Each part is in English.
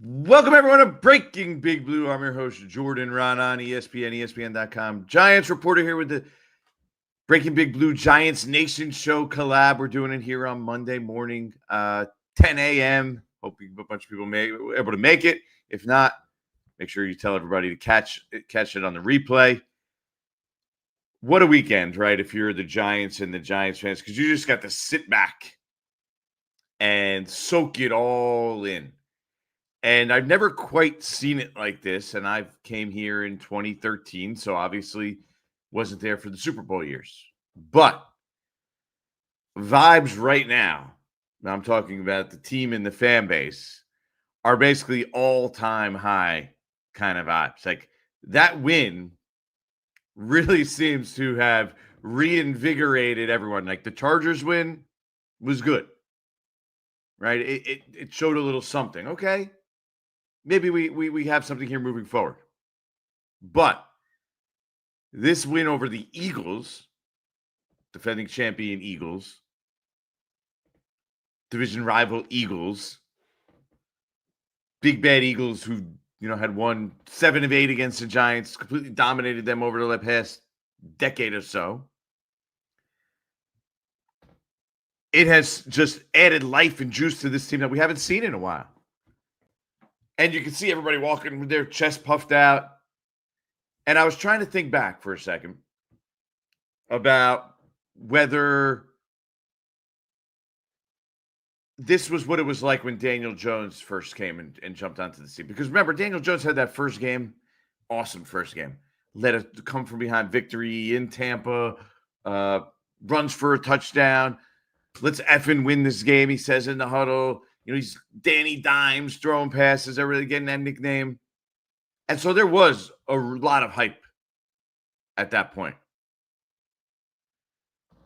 Welcome, everyone, to Breaking Big Blue. I'm your host, Jordan Raanan, ESPN, ESPN.com. Giants reporter here with the Breaking Big Blue Giants Nation Show collab. We're doing it here on Monday morning, 10 a.m. Hope a bunch of people were able to make it. If not, make sure you tell everybody to catch it on the replay. What a weekend, right? If you're the Giants and the Giants fans, because you just got to sit back and soak it all in. And I've never quite seen it like this. And I came here in 2013, so obviously wasn't there for the Super Bowl years. But vibes right now, I'm talking about the team and the fan base, are basically all-time high kind of vibes. Like, that win really seems to have reinvigorated everyone. Like, the Chargers win was good, right? It showed a little something. Okay, maybe we have something here moving forward. But this win over the Eagles, defending champion Eagles, division rival Eagles, big bad Eagles who, had won 7 of 8 against the Giants, completely dominated them over the past decade or so. It has just added life and juice to this team that we haven't seen in a while. And you can see everybody walking with their chest puffed out. And I was trying to think back for a second about whether this was what it was like when Daniel Jones first came and jumped onto the scene. Because remember, Daniel Jones had that first game, awesome first game. Led a come from behind victory in Tampa, runs for a touchdown. Let's effing win this game, he says in the huddle. He's Danny Dimes throwing passes. They're really getting that nickname. And so there was a lot of hype at that point.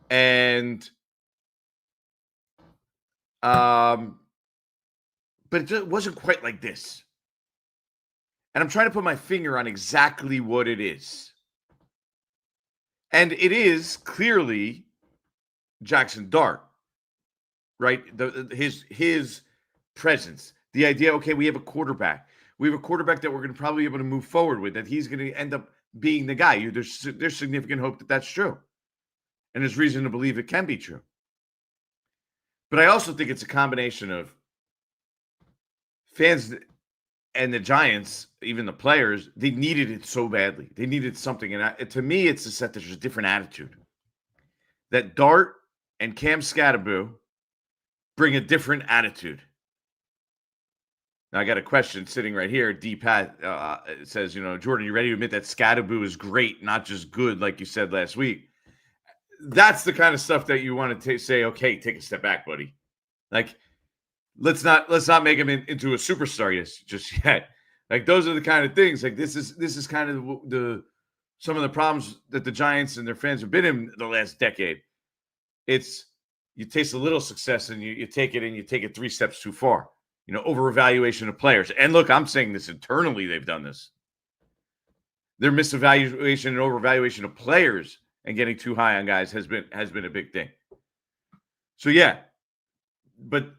And but it wasn't quite like this. And I'm trying to put my finger on exactly what it is. And it is clearly Jaxson Dart, right? His presence. The idea, okay, we have a quarterback. We have a quarterback that we're going to probably be able to move forward with, that he's going to end up being the guy. There's significant hope that that's true. And there's reason to believe it can be true. But I also think it's a combination of fans and the Giants, even the players, they needed it so badly. They needed something. And to me, it's a set that there's a different attitude. That Dart and Cam Skattebo bring a different attitude. Now, I got a question sitting right here. D-Pat says, Jordan, you ready to admit that Skattebo is great, not just good, like you said last week? That's the kind of stuff that you want to say, okay, take a step back, buddy. Like, let's not make him into a superstar just yet. Like, those are the kind of things. Like, this is kind of some of the problems that the Giants and their fans have been in the last decade. It's you taste a little success and you take it and you take it 3 steps too far. Over-evaluation of players. And look, I'm saying this internally, they've done this. Their misevaluation and over-evaluation of players and getting too high on guys has been a big thing. So, yeah. But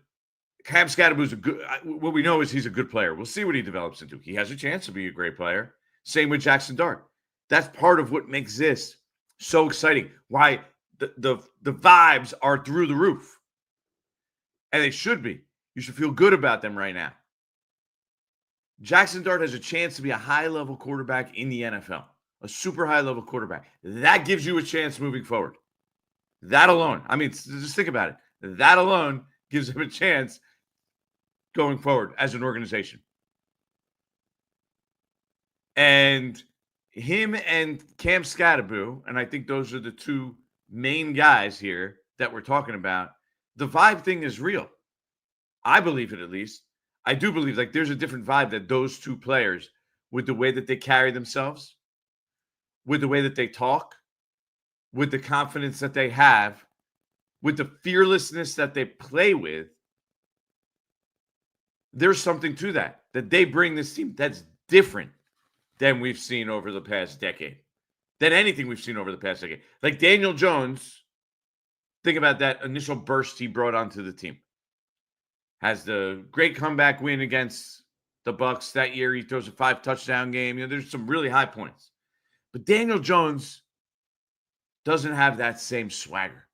Cam Skattebo is what we know is he's a good player. We'll see what he develops into. He has a chance to be a great player. Same with Jaxson Dart. That's part of what makes this so exciting. Why the vibes are through the roof. And they should be. You should feel good about them right now. Jaxson Dart has a chance to be a high-level quarterback in the NFL, a super high-level quarterback. That gives you a chance moving forward. That alone. I mean, just think about it. That alone gives him a chance going forward as an organization. And him and Cam Skattebo, and I think those are the two main guys here that we're talking about, the vibe thing is real. I believe it, at least. I do believe there's a different vibe that those two players, with the way that they carry themselves, with the way that they talk, with the confidence that they have, with the fearlessness that they play with, there's something to that they bring this team that's different than we've seen over the past decade, than anything we've seen over the past decade. Like Daniel Jones, think about that initial burst he brought onto the team. Has the great comeback win against the Bucks that year. He throws a 5-touchdown game. There's some really high points. But Daniel Jones doesn't have that same swagger.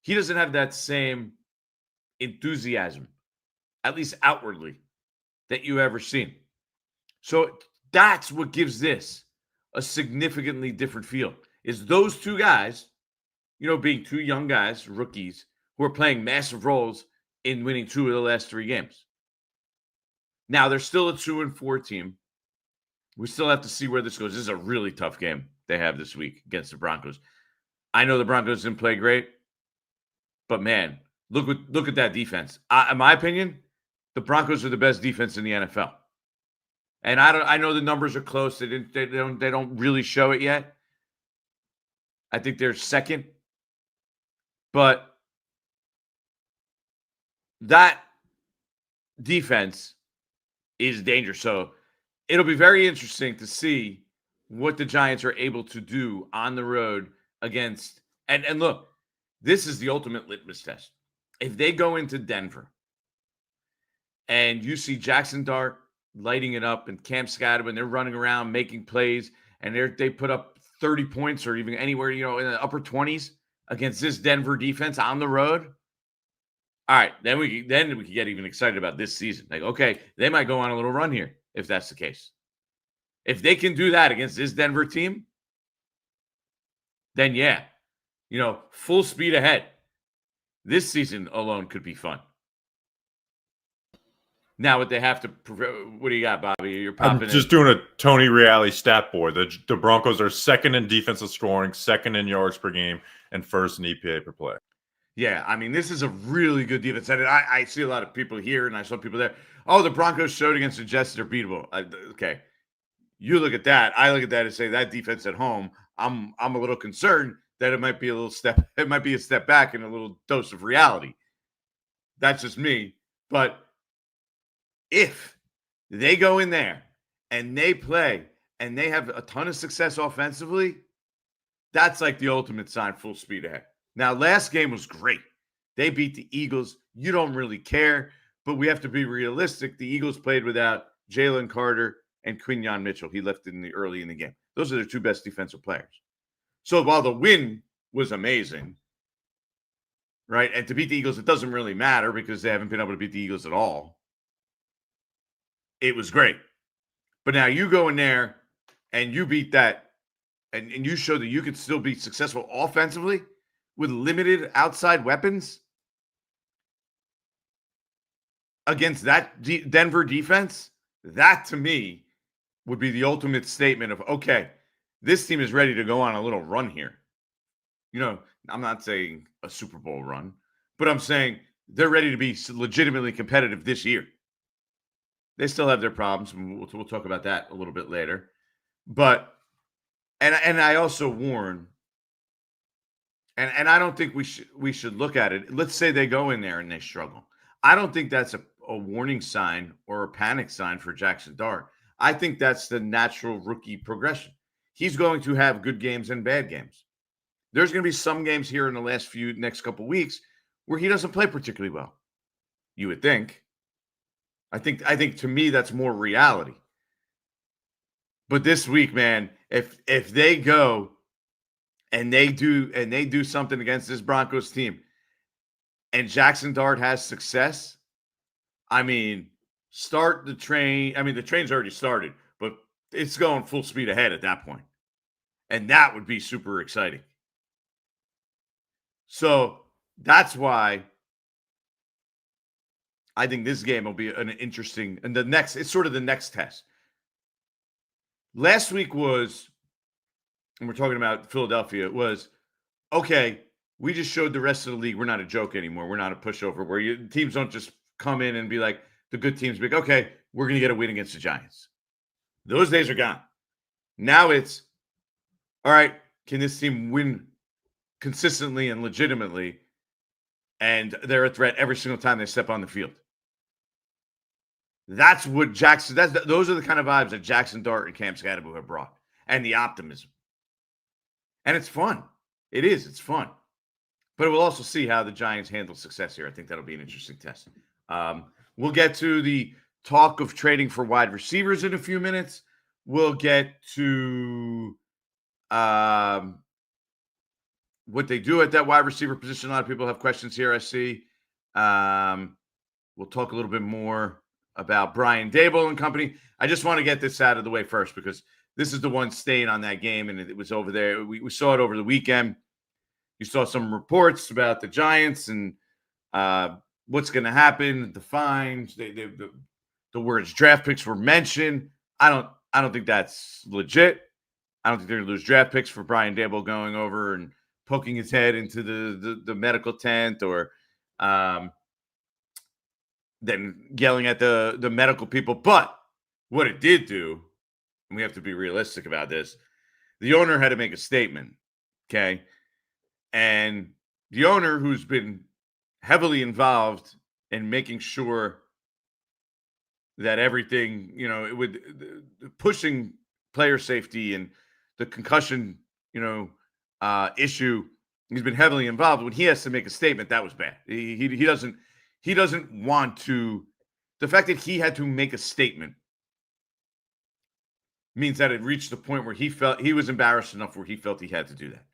He doesn't have that same enthusiasm, at least outwardly, that you ever seen. So that's what gives this a significantly different feel, is those two guys, being two young guys, rookies, who are playing massive roles in winning 2 of the last 3 games. Now, they're still a 2-4 team. We still have to see where this goes. This is a really tough game they have this week against the Broncos. I know the Broncos didn't play great, but man, look at that defense. In my opinion, the Broncos are the best defense in the NFL. And I know the numbers are close. They don't really show it yet. I think they're second. But that defense is dangerous. So it'll be very interesting to see what the Giants are able to do on the road against. And look, this is the ultimate litmus test. If they go into Denver and you see Jaxson Dart lighting it up and Cam Skattebo, and they're running around making plays, and they put up 30 points or even anywhere, in the upper 20s against this Denver defense on the road. All right, then we can get even excited about this season. Like, okay, they might go on a little run here if that's the case. If they can do that against this Denver team, then yeah, full speed ahead. This season alone could be fun. Now, what they have to – what do you got, Bobby? You're popping I'm just doing a Tony Reale stat board. The Broncos are second in defensive scoring, second in yards per game, and first in EPA per play. Yeah, I mean, this is a really good defense. And I see a lot of people here, and I saw people there. Oh, the Broncos showed against the Jets they're beatable. Okay. You look at that. I look at that and say that defense at home, I'm a little concerned that it might be a step back and a little dose of reality. That's just me. But if they go in there and they play and they have a ton of success offensively, that's like the ultimate sign, full speed ahead. Now, last game was great. They beat the Eagles. You don't really care, but we have to be realistic. The Eagles played without Jalen Carter and Quinyon Mitchell. He left early in the game. Those are their 2 best defensive players. So while the win was amazing, right, and to beat the Eagles, it doesn't really matter because they haven't been able to beat the Eagles at all. It was great. But now you go in there and you beat that, and you show that you can still be successful offensively with limited outside weapons against that Denver defense. That, to me, would be the ultimate statement of, okay, this team is ready to go on a little run here. I'm not saying a Super Bowl run, but I'm saying they're ready to be legitimately competitive this year. They still have their problems, and we'll talk about that a little bit later. But and I also warn, and I don't think we should look at it. Let's say they go in there and they struggle. I don't think that's a warning sign or a panic sign for Jaxson Dart. I think that's the natural rookie progression. He's going to have good games and bad games. There's going to be some games here in the next couple of weeks where he doesn't play particularly well. You would think. I think to me that's more reality. But this week, man, if they go and they do something against this Broncos team, and Jaxson Dart has success, I mean, start the train. I mean, the train's already started, but it's going full speed ahead at that point. And that would be super exciting. So that's why I think this game will be an interesting, and it's sort of the next test. Last week was, and we're talking about Philadelphia, it was, okay, we just showed the rest of the league we're not a joke anymore. We're not a pushover where teams don't just come in and be like, the good teams be like, okay, we're going to get a win against the Giants. Those days are gone. Now it's, all right, can this team win consistently and legitimately? And they're a threat every single time they step on the field. That's what those are the kind of vibes that Jaxson Dart and Cam Skattebo have brought, and the optimism. And it's fun. It is. It's fun. But we'll also see how the Giants handle success here. I think that'll be an interesting test. We'll get to the talk of trading for wide receivers in a few minutes. We'll get to what they do at that wide receiver position. A lot of people have questions here, I see. We'll talk a little bit more about Brian Daboll and company. I just want to get this out of the way first because this is the one staying on that game, and it was over there. We saw it over the weekend. You saw some reports about the Giants and what's going to happen, the fines, the words draft picks were mentioned. I don't think that's legit. I don't think they're going to lose draft picks for Brian Daboll going over and poking his head into the medical tent or then yelling at the medical people. But what it did do, and we have to be realistic about this, the owner had to make a statement, okay? And the owner, who's been heavily involved in making sure that everything, it would pushing player safety and the concussion, issue, he's been heavily involved. When he has to make a statement, that was bad. He doesn't want to. The fact that he had to make a statement means that it reached the point where he felt he was embarrassed enough where he felt he had to do that.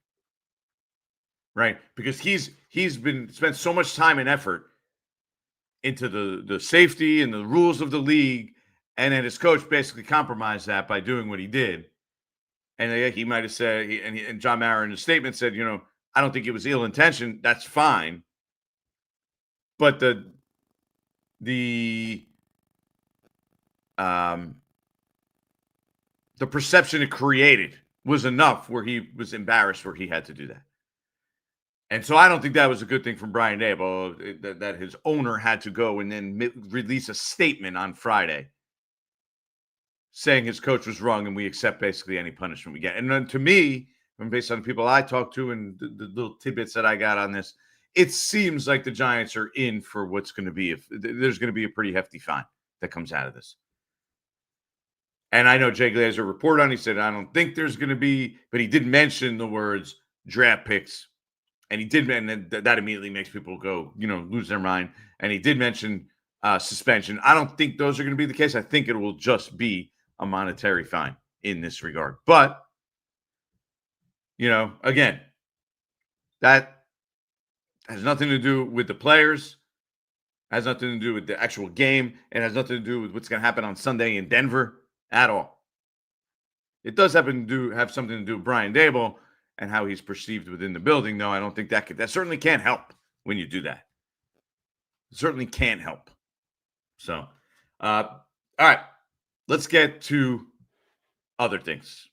Right? Because he's spent so much time and effort into the safety and the rules of the league, and then his coach basically compromised that by doing what he did. And he might have said, and John Mara in his statement said, I don't think it was ill-intentioned. That's fine. But the perception it created was enough where he was embarrassed where he had to do that. And so I don't think that was a good thing from Brian Daboll, that his owner had to go and then release a statement on Friday saying his coach was wrong and we accept basically any punishment we get. And then to me, and based on the people I talked to and the little tidbits that I got on this, it seems like the Giants are in for what's going to be, if there's going to be a pretty hefty fine that comes out of this. And I know Jay Glazer reported on, he said, I don't think there's going to be, but he did mention the words draft picks. And he did, and that immediately makes people go, lose their mind. And he did mention suspension. I don't think those are going to be the case. I think it will just be a monetary fine in this regard. But, again, that has nothing to do with the players, has nothing to do with the actual game, and has nothing to do with what's going to happen on Sunday in Denver at all. It does have something to do with Brian Daboll and how he's perceived within the building, though. I don't think that certainly can't help when you do that. It certainly can't help. So, all right, let's get to other things.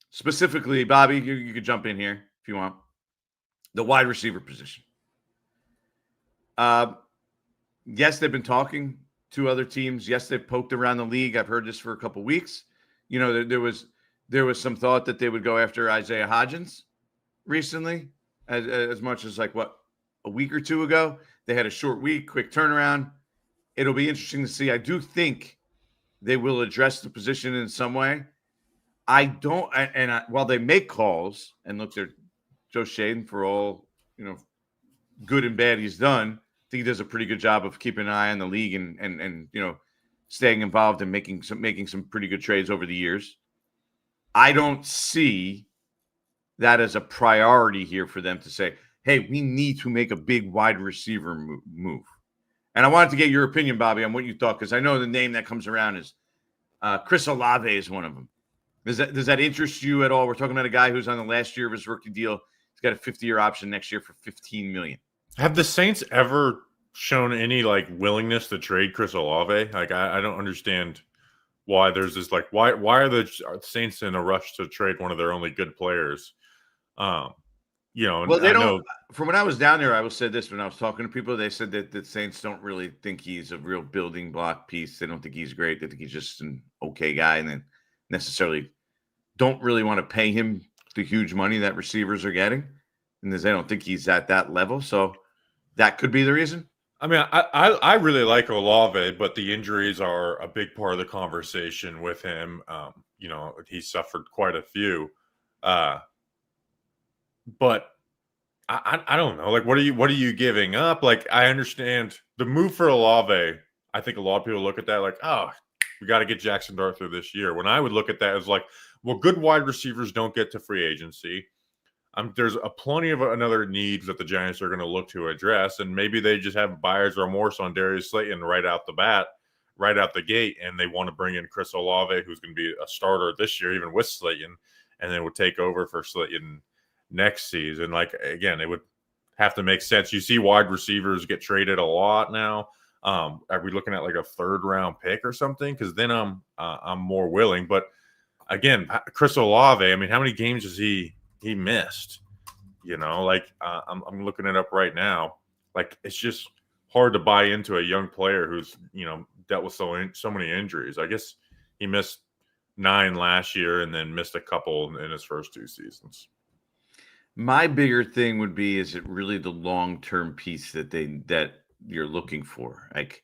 Specifically, Bobby, you could jump in here if you want. The wide receiver position. Yes, they've been talking to other teams. Yes, they've poked around the league. I've heard this for a couple of weeks. There was some thought that they would go after Isaiah Hodgins recently, as much as a week or two ago. They had a short week, quick turnaround. It'll be interesting to see. I do think they will address the position in some way. While they make calls, and look, they're Joe Shaden, for all good and bad he's done, I think he does a pretty good job of keeping an eye on the league and staying involved and making some pretty good trades over the years. I don't see that as a priority here for them to say, hey, we need to make a big wide receiver move. And I wanted to get your opinion, Bobby, on what you thought, because I know the name that comes around is Chris Olave is one of them. Does that interest you at all? We're talking about a guy who's on the last year of his rookie deal. He's got a 50-year option next year for $15 million. Have the Saints ever shown any willingness to trade Chris Olave? I don't understand why there's this why are the Saints in a rush to trade one of their only good players? Well, they don't. From when I was down there, I said this when I was talking to people. They said that the Saints don't really think he's a real building block piece. They don't think he's great. They think he's just an okay guy, and then necessarily don't really want to pay him the huge money that receivers are getting, and they don't think he's at that level. So that could be the reason. I mean, I really like Olave, but the injuries are a big part of the conversation with him. He suffered quite a few. But I don't know. What are you giving up? I understand the move for Olave. I think a lot of people look at that like, oh, we got to get Jaxson Dart through this year. When I would look at that as like, well, good wide receivers don't get to free agency. There's a plenty of another needs that the Giants are going to look to address, and maybe they just have buyer's remorse on Darius Slayton right out the gate, and they want to bring in Chris Olave, who's going to be a starter this year, even with Slayton, and then would take over for Slayton next season. Like, again, it would have to make sense. You see wide receivers get traded a lot now. Are we looking at like a 3rd round pick or something? Because then I'm more willing. But again, Chris Olave, I mean, how many games has he missed? You know, like I'm looking it up right now. Like, it's just hard to buy into a young player who's, you know, dealt with so many injuries. I guess he missed 9 last year and then missed a couple in his first 2 seasons. My bigger thing would be, is it really the long-term piece that you're looking for? Like,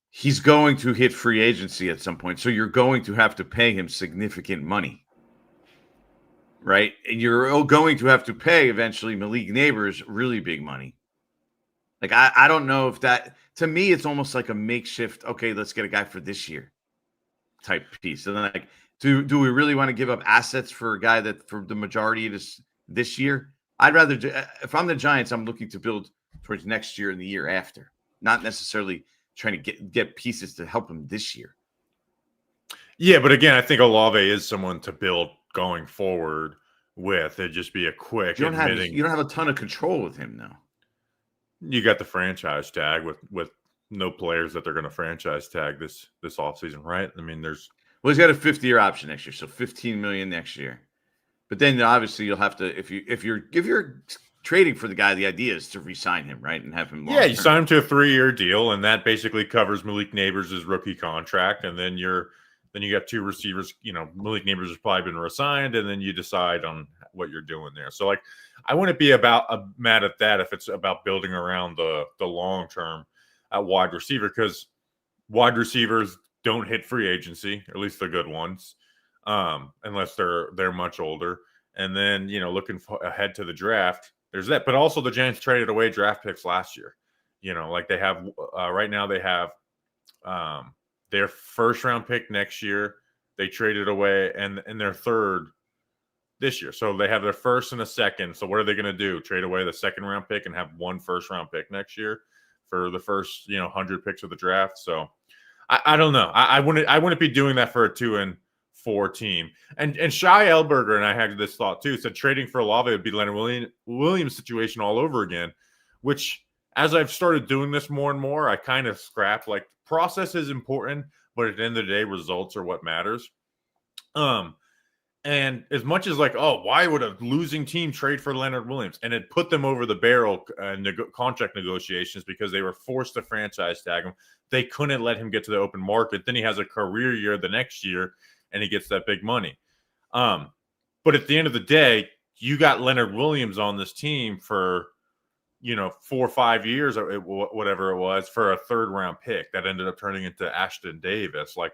he's going to hit free agency at some point, so you're going to have to pay him significant money, right? And you're going to have to pay eventually Malik Neighbors really big money. Like, I don't know if that, to me, it's almost like a makeshift, okay, let's get a guy for this year type piece. And then, like, do we really want to give up assets for a guy that for the majority of this year? I'd rather, if I'm the Giants, I'm looking to build towards next year and the year after, not necessarily trying to get pieces to help him this year. Yeah, but again, I think Olave is someone to build going forward with. It'd just be a quick. You don't have a ton of control with him now. You got the franchise tag with no players that they're going to franchise tag this offseason, right? I mean, he's got a 5th-year option next year, so $15 million next year. But then obviously you'll have to, if you're trading for the guy, the idea is to re-sign him, right, and have him. Yeah, you sign him to a 3-year deal, and that basically covers Malik Neighbors' rookie contract, and then you got 2 receivers. You know, Malik Neighbors has probably been re-signed, and then you decide on what you're doing there. So, like, I wouldn't be mad at that if it's about building around the long term at wide receiver, because wide receivers don't hit free agency, at least the good ones, unless they're much older. And then, you know, looking ahead to the draft, there's that. But also the Giants traded away draft picks last year. You know, like they have right now they have their 1st round pick next year. They traded away and their 3rd this year. So they have their 1st and a 2nd. So what are they going to do? Trade away the 2nd round pick and have 1 1st round pick next year for the first, 100 picks of the draft. So I don't know. I wouldn't be doing that for a 2-4 team. And Shai Elberger and I had this thought too. Said trading for Olave would be Leonard Williams situation all over again, which, as I've started doing this more and more, I kind of scrap. Like, process is important, but at the end of the day, results are what matters. And as much as like, oh, why would a losing team trade for Leonard Williams? And it put them over the barrel contract negotiations because they were forced to franchise tag him. They couldn't let him get to the open market. Then he has a career year the next year, and he gets that big money. But at the end of the day, you got Leonard Williams on this team for, 4 or 5 years, or whatever it was, for a 3rd round pick that ended up turning into Ashton Davis. Like,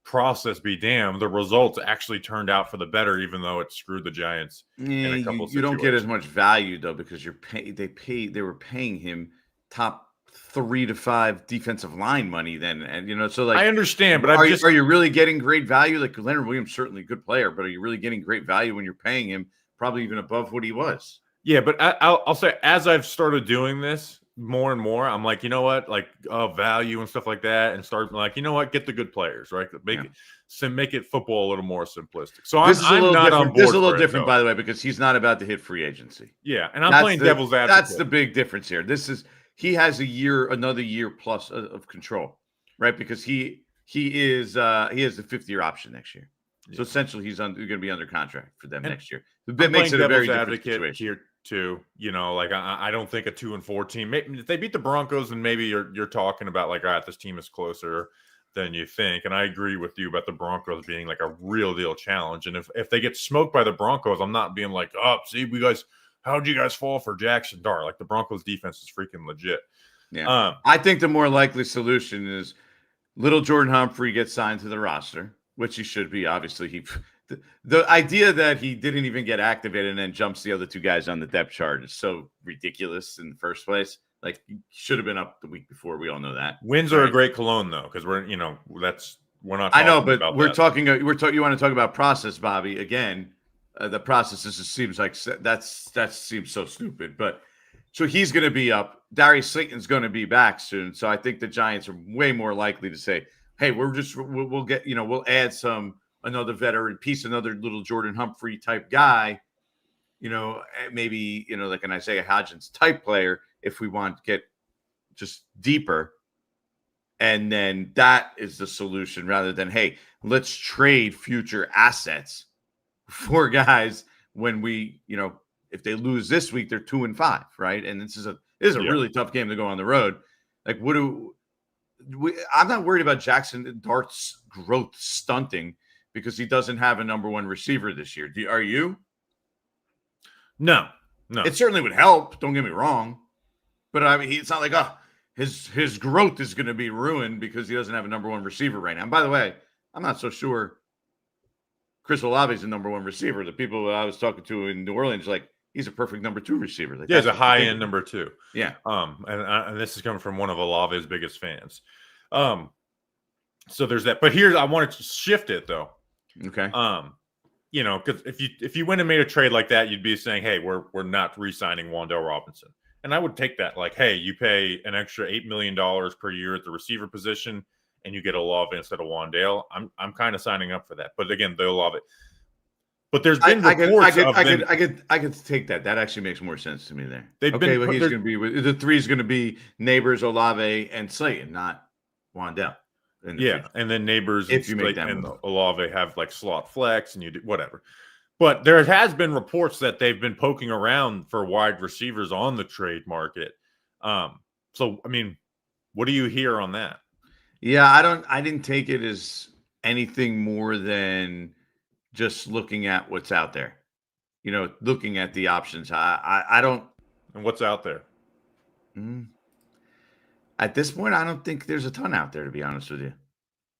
process be damned, the results actually turned out for the better, even though it screwed the Giants in a couple you don't get as much value though, because they were paying him top 3 to 5 defensive line money then, and so like, I understand, but are you really getting great value? Like, Leonard Williams, certainly a good player, but are you really getting great value when you're paying him probably even above what he was? Yeah, but I'll say, as I've started doing this more and more, I'm like, you know what, like value and stuff like that, and start like, you know what, get the good players, right? Make it football a little more simplistic. So I'm not on board. This is a little different, by the way, because he's not about to hit free agency. Yeah, and I'm playing devil's advocate. That's the big difference here. He has another year plus of control, right? Because he has the 5th-year option next year. Yeah. So essentially, he's going to be under contract for them next year. It makes it a very different situation here too. Like, I don't think a 2-4 team. If they beat the Broncos, then maybe you're talking about like, all right, this team is closer than you think. And I agree with you about the Broncos being like a real deal challenge. And if they get smoked by the Broncos, I'm not being like, oh, see, how'd you guys fall for Jaxson Dart? Like, the Broncos defense is freaking legit. Yeah. I think the more likely solution is little Jordan Humphrey gets signed to the roster, which he should be. Obviously, the idea that he didn't even get activated and then jumps the other 2 guys on the depth chart is so ridiculous in the first place. Like, he should have been up the week before. We all know that. Wins are a great cologne, though, because we're not. I know, talking but about we're that. talking. You want to talk about process, Bobby? Again, the process just seems like that seems so stupid. But so he's going to be up. Darius Slayton's going to be back soon. So I think the Giants are way more likely to say, "Hey, we'll get we'll add another veteran piece, another little Jordan Humphrey type guy, maybe like an Isaiah Hodgins type player if we want to get just deeper." And then that is the solution rather than, hey, let's trade future assets for guys when if they lose this week, they're 2-5, right? And this is a really tough game to go on the road. Like, I'm not worried about Jaxson Dart's growth stunting because he doesn't have a number one receiver this year. Are you? No. It certainly would help. Don't get me wrong. But I mean, it's not like, his growth is going to be ruined because he doesn't have a number one receiver right now. And by the way, I'm not so sure Chris Olave is the number one receiver. The people that I was talking to in New Orleans, like, he's a perfect number two receiver. Like, he's a high end number two. Yeah. And this is coming from one of Olave's biggest fans. So there's that. But I wanted to shift it though. Okay. Because if you went and made a trade like that, you'd be saying, hey, we're not re-signing Wan'Dale Robinson. And I would take that. Like, hey, you pay an extra $8 million per year at the receiver position, and you get Olave instead of Wan'Dale. I'm kind of signing up for that. But again, they'll love it. But there's been reports I could take that. That actually makes more sense to me there. He's going to be the three is going to be Neighbors, Olave, and Slayton, not Wan'Dale. And then Neighbors if you make that and Olave have like slot flex, and you do whatever. But there has been reports that they've been poking around for wide receivers on the trade market. So, I mean, what do you hear on that? Yeah, I didn't take it as anything more than just looking at what's out there. Looking at the options. I don't. And what's out there? At this point, I don't think there's a ton out there, to be honest with you.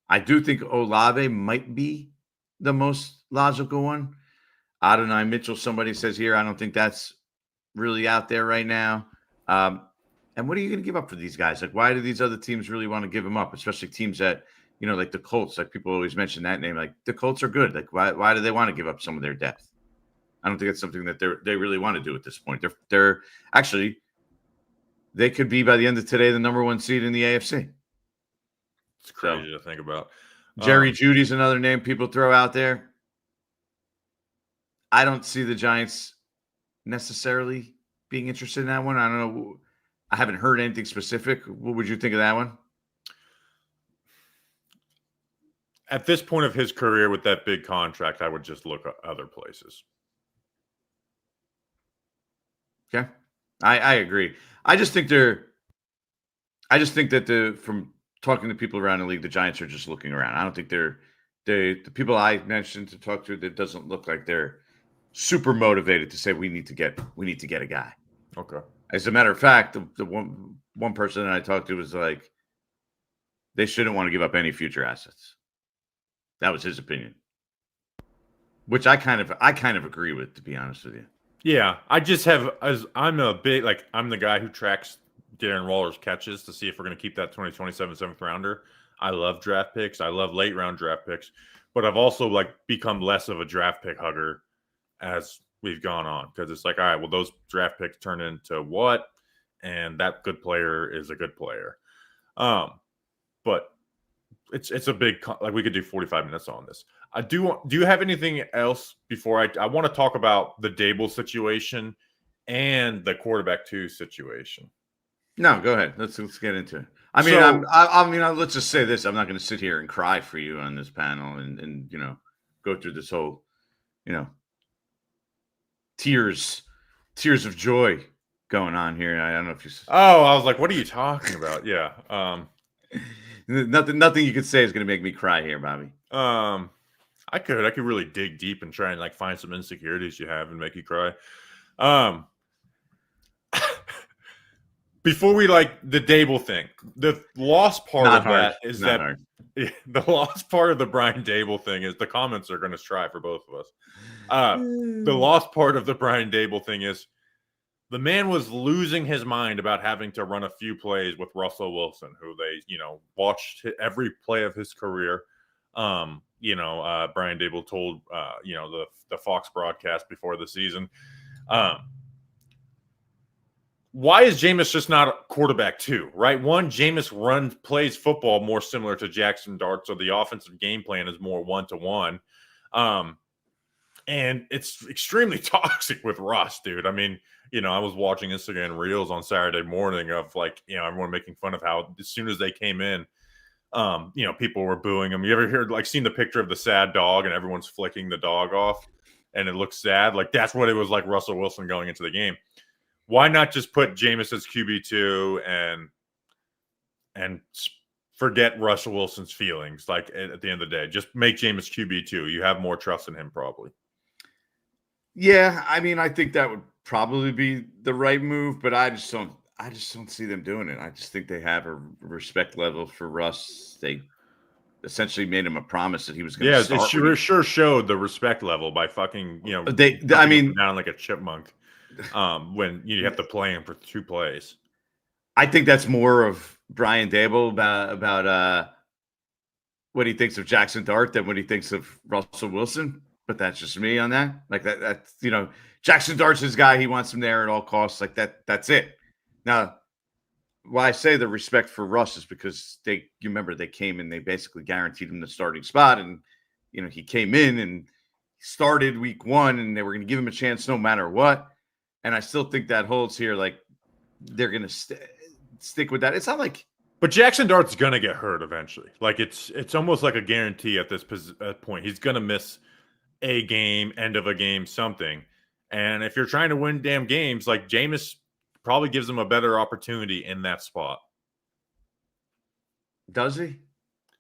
I do think Olave might be the most logical one. Adonai Mitchell, somebody says here, I don't think that's really out there right now. And what are you going to give up for these guys? Like, why do these other teams really want to give them up? Especially teams that, like the Colts. Like, people always mention that name. Like, the Colts are good. Like, why do they want to give up some of their depth? I don't think it's something that they really want to do at this point. They're actually, they could be by the end of today the number one seed in the AFC. It's crazy to think about. Jerry Jeudy's another name people throw out there. I don't see the Giants necessarily being interested in that one. I don't know. I haven't heard anything specific. What would you think of that one? At this point of his career with that big contract, I would just look at other places. Okay. I agree. I just think that from talking to people around the league, the Giants are just looking around. I don't think the people I mentioned to talk to, that doesn't look like they're super motivated to say we need to get a guy. Okay. As a matter of fact, the one person that I talked to was like, they shouldn't want to give up any future assets. That was his opinion, which I kind of agree with, to be honest with you. Yeah, I'm the guy who tracks Darren Waller's catches to see if we're going to keep that 2027 7th rounder. I love draft picks. I love late round draft picks, but I've also become less of a draft pick hugger as we've gone on, because it's like, all right, well, those draft picks turn into what? And that good player is a good player. But it's a big, we could do 45 minutes on this. Do you have anything else before I want to talk about the Daboll situation and the quarterback 2 situation? No, go ahead. Let's get into it. Let's just say this. I'm not going to sit here and cry for you on this panel and go through this whole, tears of joy going on here. I don't know if you. Oh, I was like, what are you talking about? Yeah. Nothing you could say is going to make me cry here, Bobby. I could really dig deep and try and find some insecurities you have and make you cry. Before we the Daboll thing, the lost part Not of hard. that is Not that hard. the lost part of the Brian Daboll thing is the comments are going to try for both of us. The lost part of the Brian Daboll thing is the man was losing his mind about having to run a few plays with Russell Wilson, who they, watched every play of his career. Brian Daboll told, the Fox broadcast before the season. Why is Jameis just not a quarterback too, right? One, Jameis plays football more similar to Jaxson Dart, so the offensive game plan is more one-to-one. And it's extremely toxic with Russ, dude. I mean, I was watching Instagram Reels on Saturday morning of everyone making fun of how as soon as they came in, people were booing him. You ever seen the picture of the sad dog and everyone's flicking the dog off and it looks sad? Like that's what it was like Russell Wilson going into the game. Why not just put Jameis as QB2 and forget Russell Wilson's feelings? Like at the end of the day, just make Jameis QB2. You have more trust in him probably. Yeah, I mean, I think that would probably be the right move, but I just don't see them doing it. I just think they have a respect level for Russ. They essentially made him a promise that he was going to start. Yeah, it sure showed the respect level by fucking, I mean, down like a chipmunk when you have to play him for 2 plays. I think that's more of Brian Daboll about what he thinks of Jaxson Dart than what he thinks of Russell Wilson. But that's just me on that. Like that's Jaxson Dart's his guy. He wants him there at all costs. Like that's it. Now, why I say the respect for Russ is because you remember they came in, they basically guaranteed him the starting spot, and he came in and started week 1, and they were going to give him a chance no matter what. And I still think that holds here. Like they're going to stick with that. It's not like. But Jaxson Dart's going to get hurt eventually. Like it's almost like a guarantee at this point. He's going to miss a game, end of a game, something. And if you're trying to win damn games, like Jameis probably gives him a better opportunity in that spot. Does he?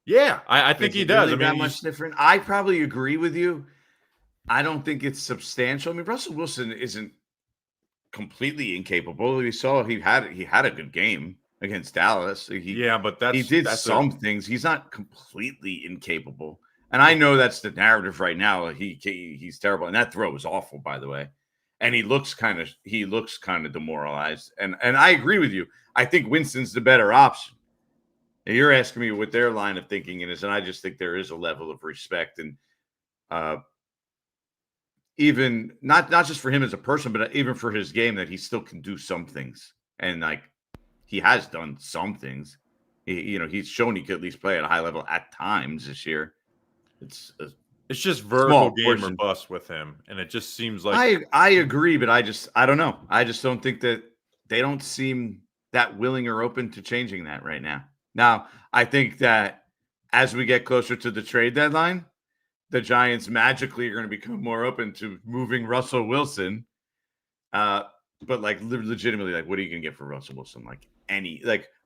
Yeah, I think he does. Really much different. I probably agree with you. I don't think it's substantial. I mean, Russell Wilson isn't completely incapable. We saw he had a good game against Dallas. He did some things. He's not completely incapable. And I know that's the narrative right now. He's terrible, and that throw was awful, by the way. And he looks kind of demoralized. And I agree with you. I think Winston's the better option. And you're asking me what their line of thinking is, and I just think there is a level of respect, and even not just for him as a person, but even for his game, that he still can do some things, and like he has done some things. He's shown he could at least play at a high level at times this year. It's just vertical game or bust with him, and it just seems like I agree, but I don't know. I just don't think that they don't seem that willing or open to changing that right now. Now, I think that as we get closer to the trade deadline, the Giants magically are going to become more open to moving Russell Wilson. But like legitimately, like what are you going to get for Russell Wilson?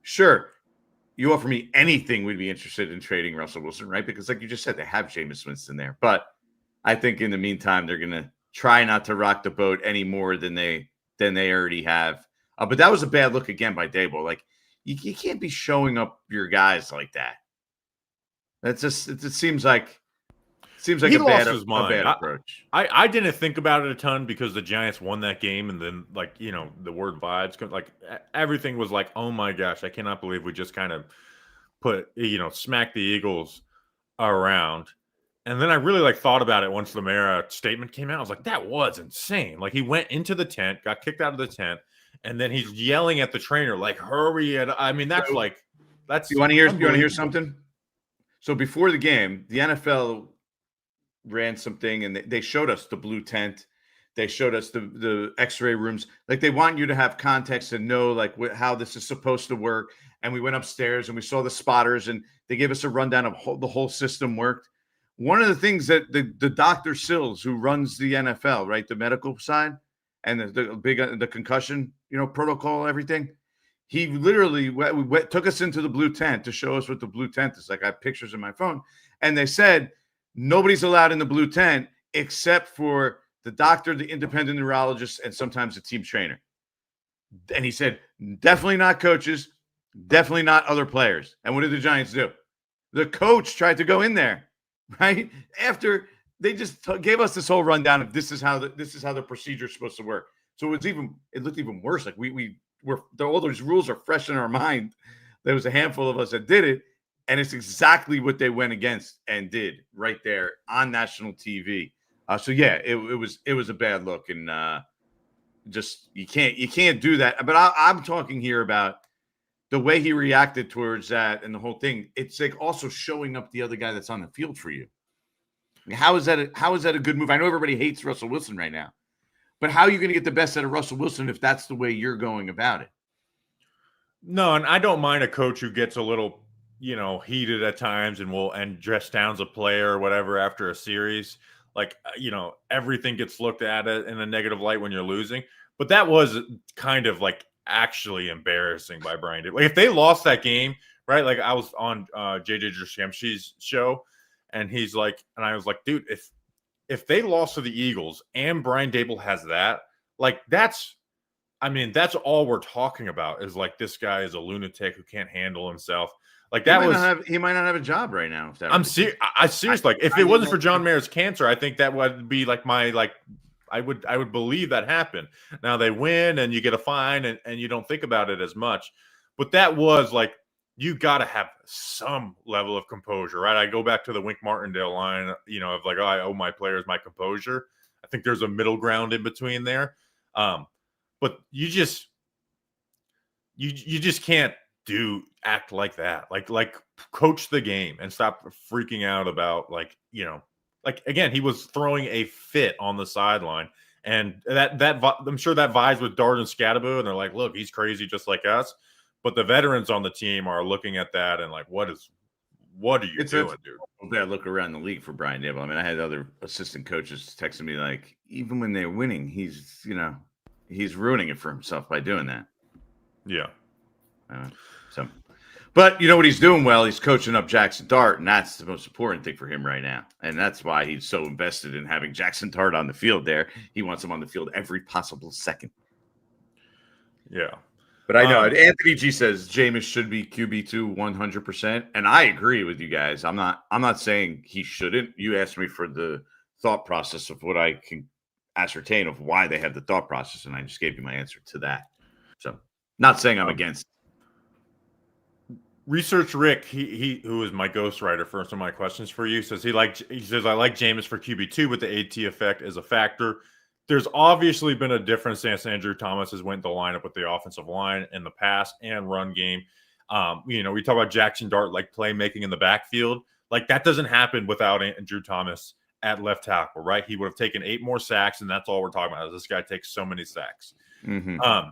Sure. You offer me anything, we'd be interested in trading Russell Wilson, right? Because like you just said, they have Jameis Winston there. But I think in the meantime, they're going to try not to rock the boat any more than they already have. But that was a bad look again by Daboll. Like you can't be showing up your guys like that. It seems like he a bad approach. I didn't think about it a ton because the Giants won that game, and then the word vibes, like everything was like, oh my gosh, I cannot believe we just kind of smacked the Eagles around. And then I really thought about it once the Mara statement came out. I was like, that was insane. Like he went into the tent, got kicked out of the tent, and then he's yelling at the trainer like, hurry. And I mean, that's you want to hear something? So before the game, the NFL ran something, and they showed us the blue tent. They showed us the x-ray rooms. Like they want you to have context and know how this is supposed to work. And we went upstairs and we saw the spotters, and they gave us a rundown of the whole system worked. One of the things that the Dr. Sills, who runs the NFL, right, the medical side and the concussion, protocol, everything, he literally took us into the blue tent to show us what the blue tent is. Like I have pictures in my phone, and they said, nobody's allowed in the blue tent except for the doctor, the independent neurologist, and sometimes the team trainer. And he said, definitely not coaches, definitely not other players. And what did the Giants do? The coach tried to go in there, right? After they just gave us this whole rundown of this is how the procedure is supposed to work. So it looked even worse. Like we were all those rules are fresh in our mind. There was a handful of us that did it, and it's exactly what they went against and did right there on national TV. So yeah, it was a bad look, and just you can't do that. But I'm talking here about the way he reacted towards that and the whole thing. It's like also showing up the other guy that's on the field for you. How is that a good move? I know everybody hates Russell Wilson right now, but how are you going to get the best out of Russell Wilson if that's the way you're going about it? No, and I don't mind a coach who gets a little, heated at times and dress down a player or whatever after a series. Like, everything gets looked at it in a negative light when you're losing. But that was kind of like actually embarrassing by Brian Daboll. Like, if they lost that game, right? Like, I was on JJ Jaxson's show, and he's like, and I was like, dude, if they lost to the Eagles and Brian Daboll has that, like, that's all we're talking about is like, this guy is a lunatic who can't handle himself. Like, he might not have a job right now. If that I'm serious. I seriously, like, if it wasn't for John Mayer's cancer, I think that would be like I would believe that happened. Now they win and you get a fine and you don't think about it as much. But that was like, you got to have some level of composure, right? I go back to the Wink Martindale line, of like, oh, I owe my players my composure. I think there's a middle ground in between there. But you just can't act like that. Like coach the game and stop freaking out about like again, he was throwing a fit on the sideline, and that I'm sure that vibes with Dart and Skattebo, and they're like, look, he's crazy just like us. But the veterans on the team are looking at that and like, what are you doing, dude? Bad look around the league for Brian Daboll. I mean, I had other assistant coaches texting me like, even when they're winning, he's ruining it for himself by doing that. Yeah. But you know what he's doing well? He's coaching up Jaxson Dart, and that's the most important thing for him right now. And that's why he's so invested in having Jaxson Dart on the field there. He wants him on the field every possible second. Yeah. But I know Anthony G says Jameis should be QB2 100%, and I agree with you guys. I'm not saying he shouldn't. You asked me for the thought process of what I can ascertain of why they have the thought process, and I just gave you my answer to that. So, not saying I'm against. Research Rick, he who is my ghostwriter for some of my questions for you, says I like Jameis for QB2, but the AT effect is a factor. There's obviously been a difference since Andrew Thomas has went to line up with the offensive line in the pass and run game. We talk about Jaxson Dart, like playmaking in the backfield. Like, that doesn't happen without Andrew Thomas at left tackle, right? He would have taken 8 more sacks, and that's all we're talking about. This guy takes so many sacks. Mm-hmm.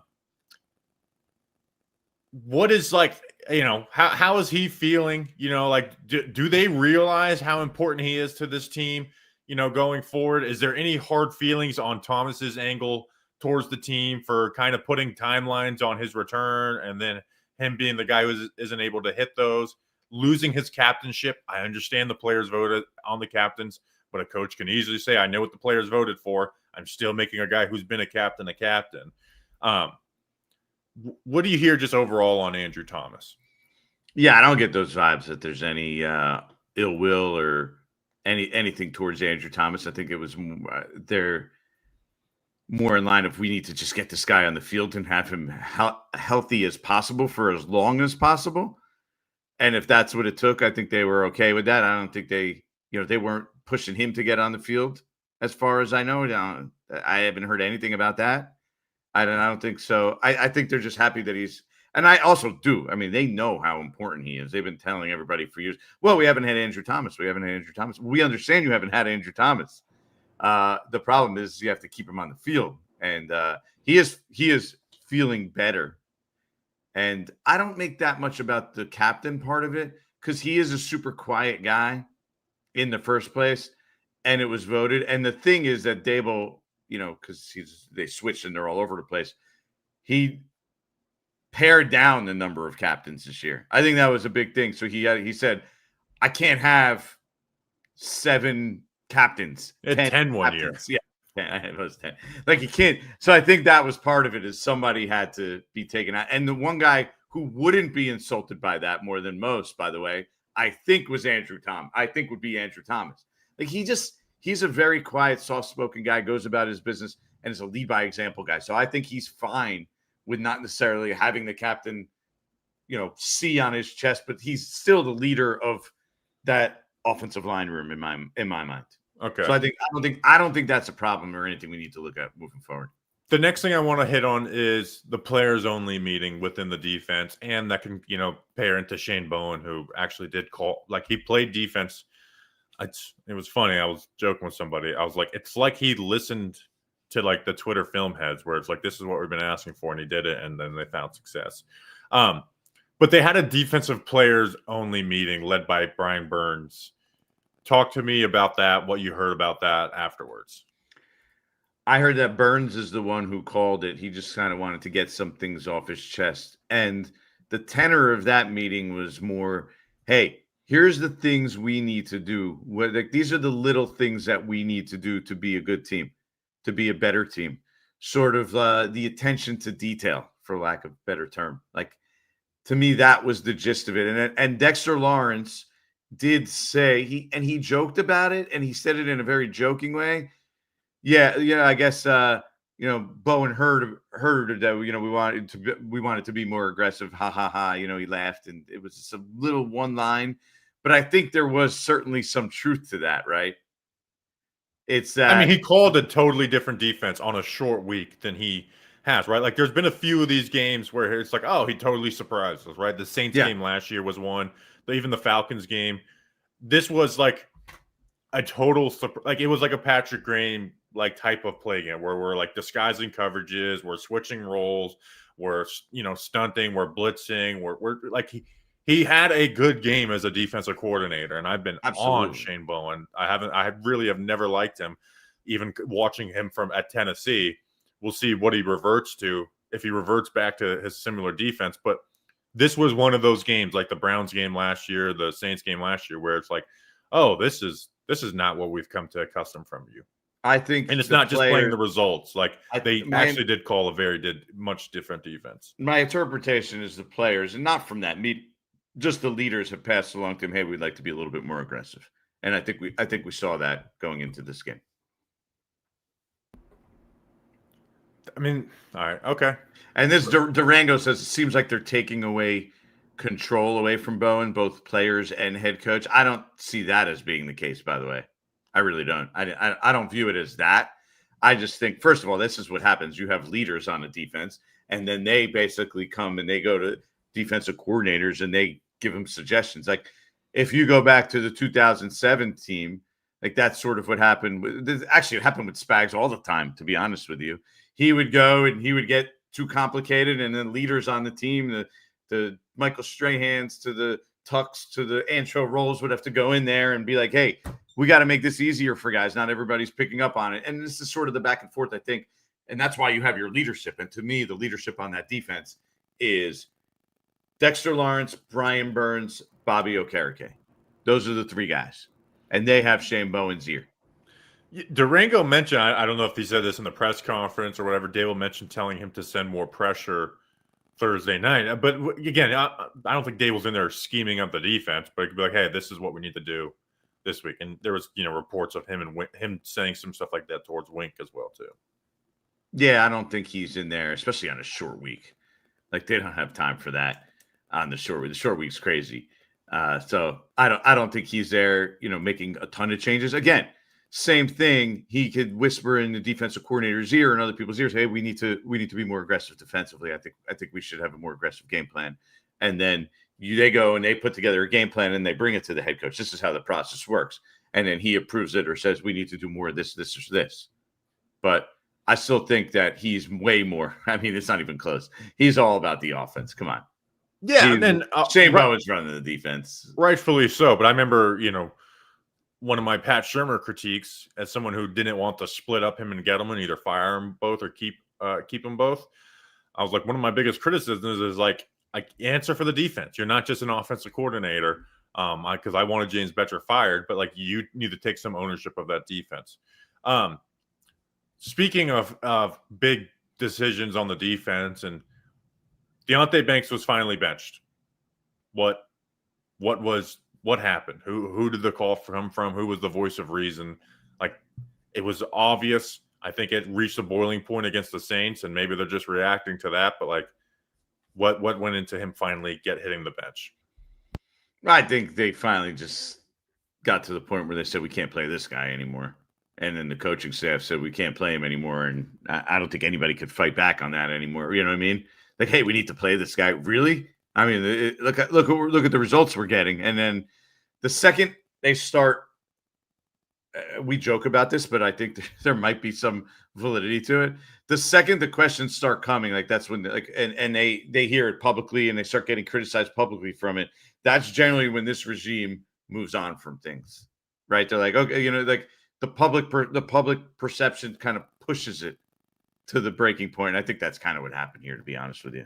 What is how is he feeling? Do they realize how important he is to this team? Going forward, is there any hard feelings on Thomas's angle towards the team for kind of putting timelines on his return and then him being the guy who isn't able to hit those, losing his captainship? I understand the players voted on the captains, but a coach can easily say, I know what the players voted for. I'm still making a guy who's been a captain. What do you hear just overall on Andrew Thomas? Yeah, I don't get those vibes that there's any ill will or anything towards Andrew Thomas. I think it was they're more in line of, we need to just get this guy on the field and have him healthy as possible for as long as possible. And if that's what it took, I think they were okay with that. I don't think they weren't pushing him to get on the field, as far as I know. I haven't heard anything about that. I don't think so. I think they're just happy that he's. And I also do. I mean, they know how important he is. They've been telling everybody for years, well, we haven't had Andrew Thomas. We understand you haven't had Andrew Thomas. The problem is you have to keep him on the field. And he is feeling better. And I don't make that much about the captain part of it, because he is a super quiet guy in the first place. And it was voted. And the thing is that Daboll, because they switched and they're all over the place, he pared down the number of captains this year. I think that was a big thing. So he said, I can't have 7 captains. 10 one year. Yeah, it was 10. Like, you can't. So I think that was part of it, is somebody had to be taken out. And the one guy who wouldn't be insulted by that more than most, by the way, I think would be Andrew Thomas. Like, he's a very quiet, soft-spoken guy, goes about his business. and is a lead by example guy. So I think he's fine with not necessarily having the captain, C on his chest, but he's still the leader of that offensive line room in my mind. Okay. So I don't think that's a problem or anything we need to look at moving forward. The next thing I want to hit on is the players only meeting within the defense, and that can, pair into Shane Bowen, who actually did call, like, he played defense. It was funny. I was joking with somebody. I was like, it's like he listened to like the Twitter film heads where it's like, this is what we've been asking for, and he did it, and then they found success. But they had a defensive players only meeting led by Brian Burns. Talk to me about that, what you heard about that afterwards. I heard that Burns is the one who called it. He just kind of wanted to get some things off his chest. And the tenor of that meeting was more, hey, here's the things we need to do. These are the little things that we need to do to be a good team, to be a better team. Sort of the attention to detail, for lack of a better term. Like, to me, that was the gist of it. And Dexter Lawrence did say, he joked about it, and he said it in a very joking way. Yeah, I guess Bowen heard that we wanted to be more aggressive. Ha ha ha. He laughed, and it was just a little one line, but I think there was certainly some truth to that, right? It's that, I mean, he called a totally different defense on a short week than he has, right? Like, there's been a few of these games where it's like, oh, he totally surprised us, right? The Saints game last year was one. Even the Falcons game. This was like a total like, it was like a Patrick Graham like type of play game where we're like disguising coverages, we're switching roles, we're stunting, we're blitzing, we're like he had a good game as a defensive coordinator, and I've been on Shane Bowen. I really have never liked him, even watching him from at Tennessee. We'll see what he reverts to, if he reverts back to his similar defense. But this was one of those games, like the Browns game last year, the Saints game last year, where it's like, oh, this is not what we've come to accustom from you. I think, and it's not just playing the results. Like, they actually did call much different defense. My interpretation is the players, and not from that meet, just the leaders have passed along to him, hey, we'd like to be a little bit more aggressive. And I think we saw that going into this game. I mean, all right, okay. And this Durango says it seems like they're taking away control away from Bowen, both players and head coach. I don't see that as being the case, by the way. I really don't. I don't view it as that. I just think, first of all, this is what happens. You have leaders on the defense, and then they basically come and they go to defensive coordinators and they give them suggestions. Like, if you go back to the 2007 team, like, that's sort of what happened. Actually, it happened with Spags all the time, to be honest with you. He would go and he would get too complicated, and then leaders on the team, the Michael Strahans to the Tucks to the Antro Rolls would have to go in there and be like, hey, we got to make this easier for guys. Not everybody's picking up on it. And this is sort of the back and forth, I think. And that's why you have your leadership. And to me, the leadership on that defense is Dexter Lawrence, Brian Burns, Bobby Okereke. Those are the three guys. And they have Shane Bowen's ear. Durango mentioned, I don't know if he said this in the press conference or whatever, Daboll mentioned telling him to send more pressure Thursday night. But again, I don't think Daboll's in there scheming up the defense, but it could be like, hey, this is what we need to do this week. And there was, reports of him and him saying some stuff like that towards Wink as well, too. Yeah, I don't think he's in there, especially on a short week. Like, they don't have time for that on the short week. The short week's crazy. So I don't think he's there, making a ton of changes. Again, same thing. He could whisper in the defensive coordinator's ear and other people's ears, hey, we need to be more aggressive defensively. I think we should have a more aggressive game plan. And then they go and they put together a game plan and they bring it to the head coach. This is how the process works. And then he approves it or says, we need to do more of this, this, or this. But I still think that he's way more. I mean, it's not even close. He's all about the offense. Come on. Yeah. And then Shane Bowen's running the defense. Rightfully so. But I remember, one of my Pat Shurmur critiques as someone who didn't want to split up him and Gettleman, either fire them both or keep them both. I was like, one of my biggest criticisms is like answer for the defense. You're not just an offensive coordinator, because I wanted James Betcher fired, but like, you need to take some ownership of that defense. Speaking of big decisions on the defense, and Deonte Banks was finally benched. What happened? Who did the call come from? Who was the voice of reason? Like, it was obvious. I think it reached a boiling point against the Saints, and maybe they're just reacting to that. But like, what went into him finally hitting the bench? I think they finally just got to the point where they said we can't play this guy anymore, and then the coaching staff said we can't play him anymore, and I don't think anybody could fight back on that anymore. You know what I mean? Like, hey, we need to play this guy. Really? I mean, look at the results we're getting, and then the second they start, we joke about this, but I think there might be some validity to it. The second the questions start coming, like that's when and they hear it publicly and they start getting criticized publicly from it. That's generally when this regime moves on from things, right? They're like, okay, like the public perception kind of pushes it to the breaking point. I think that's kind of what happened here, to be honest with you.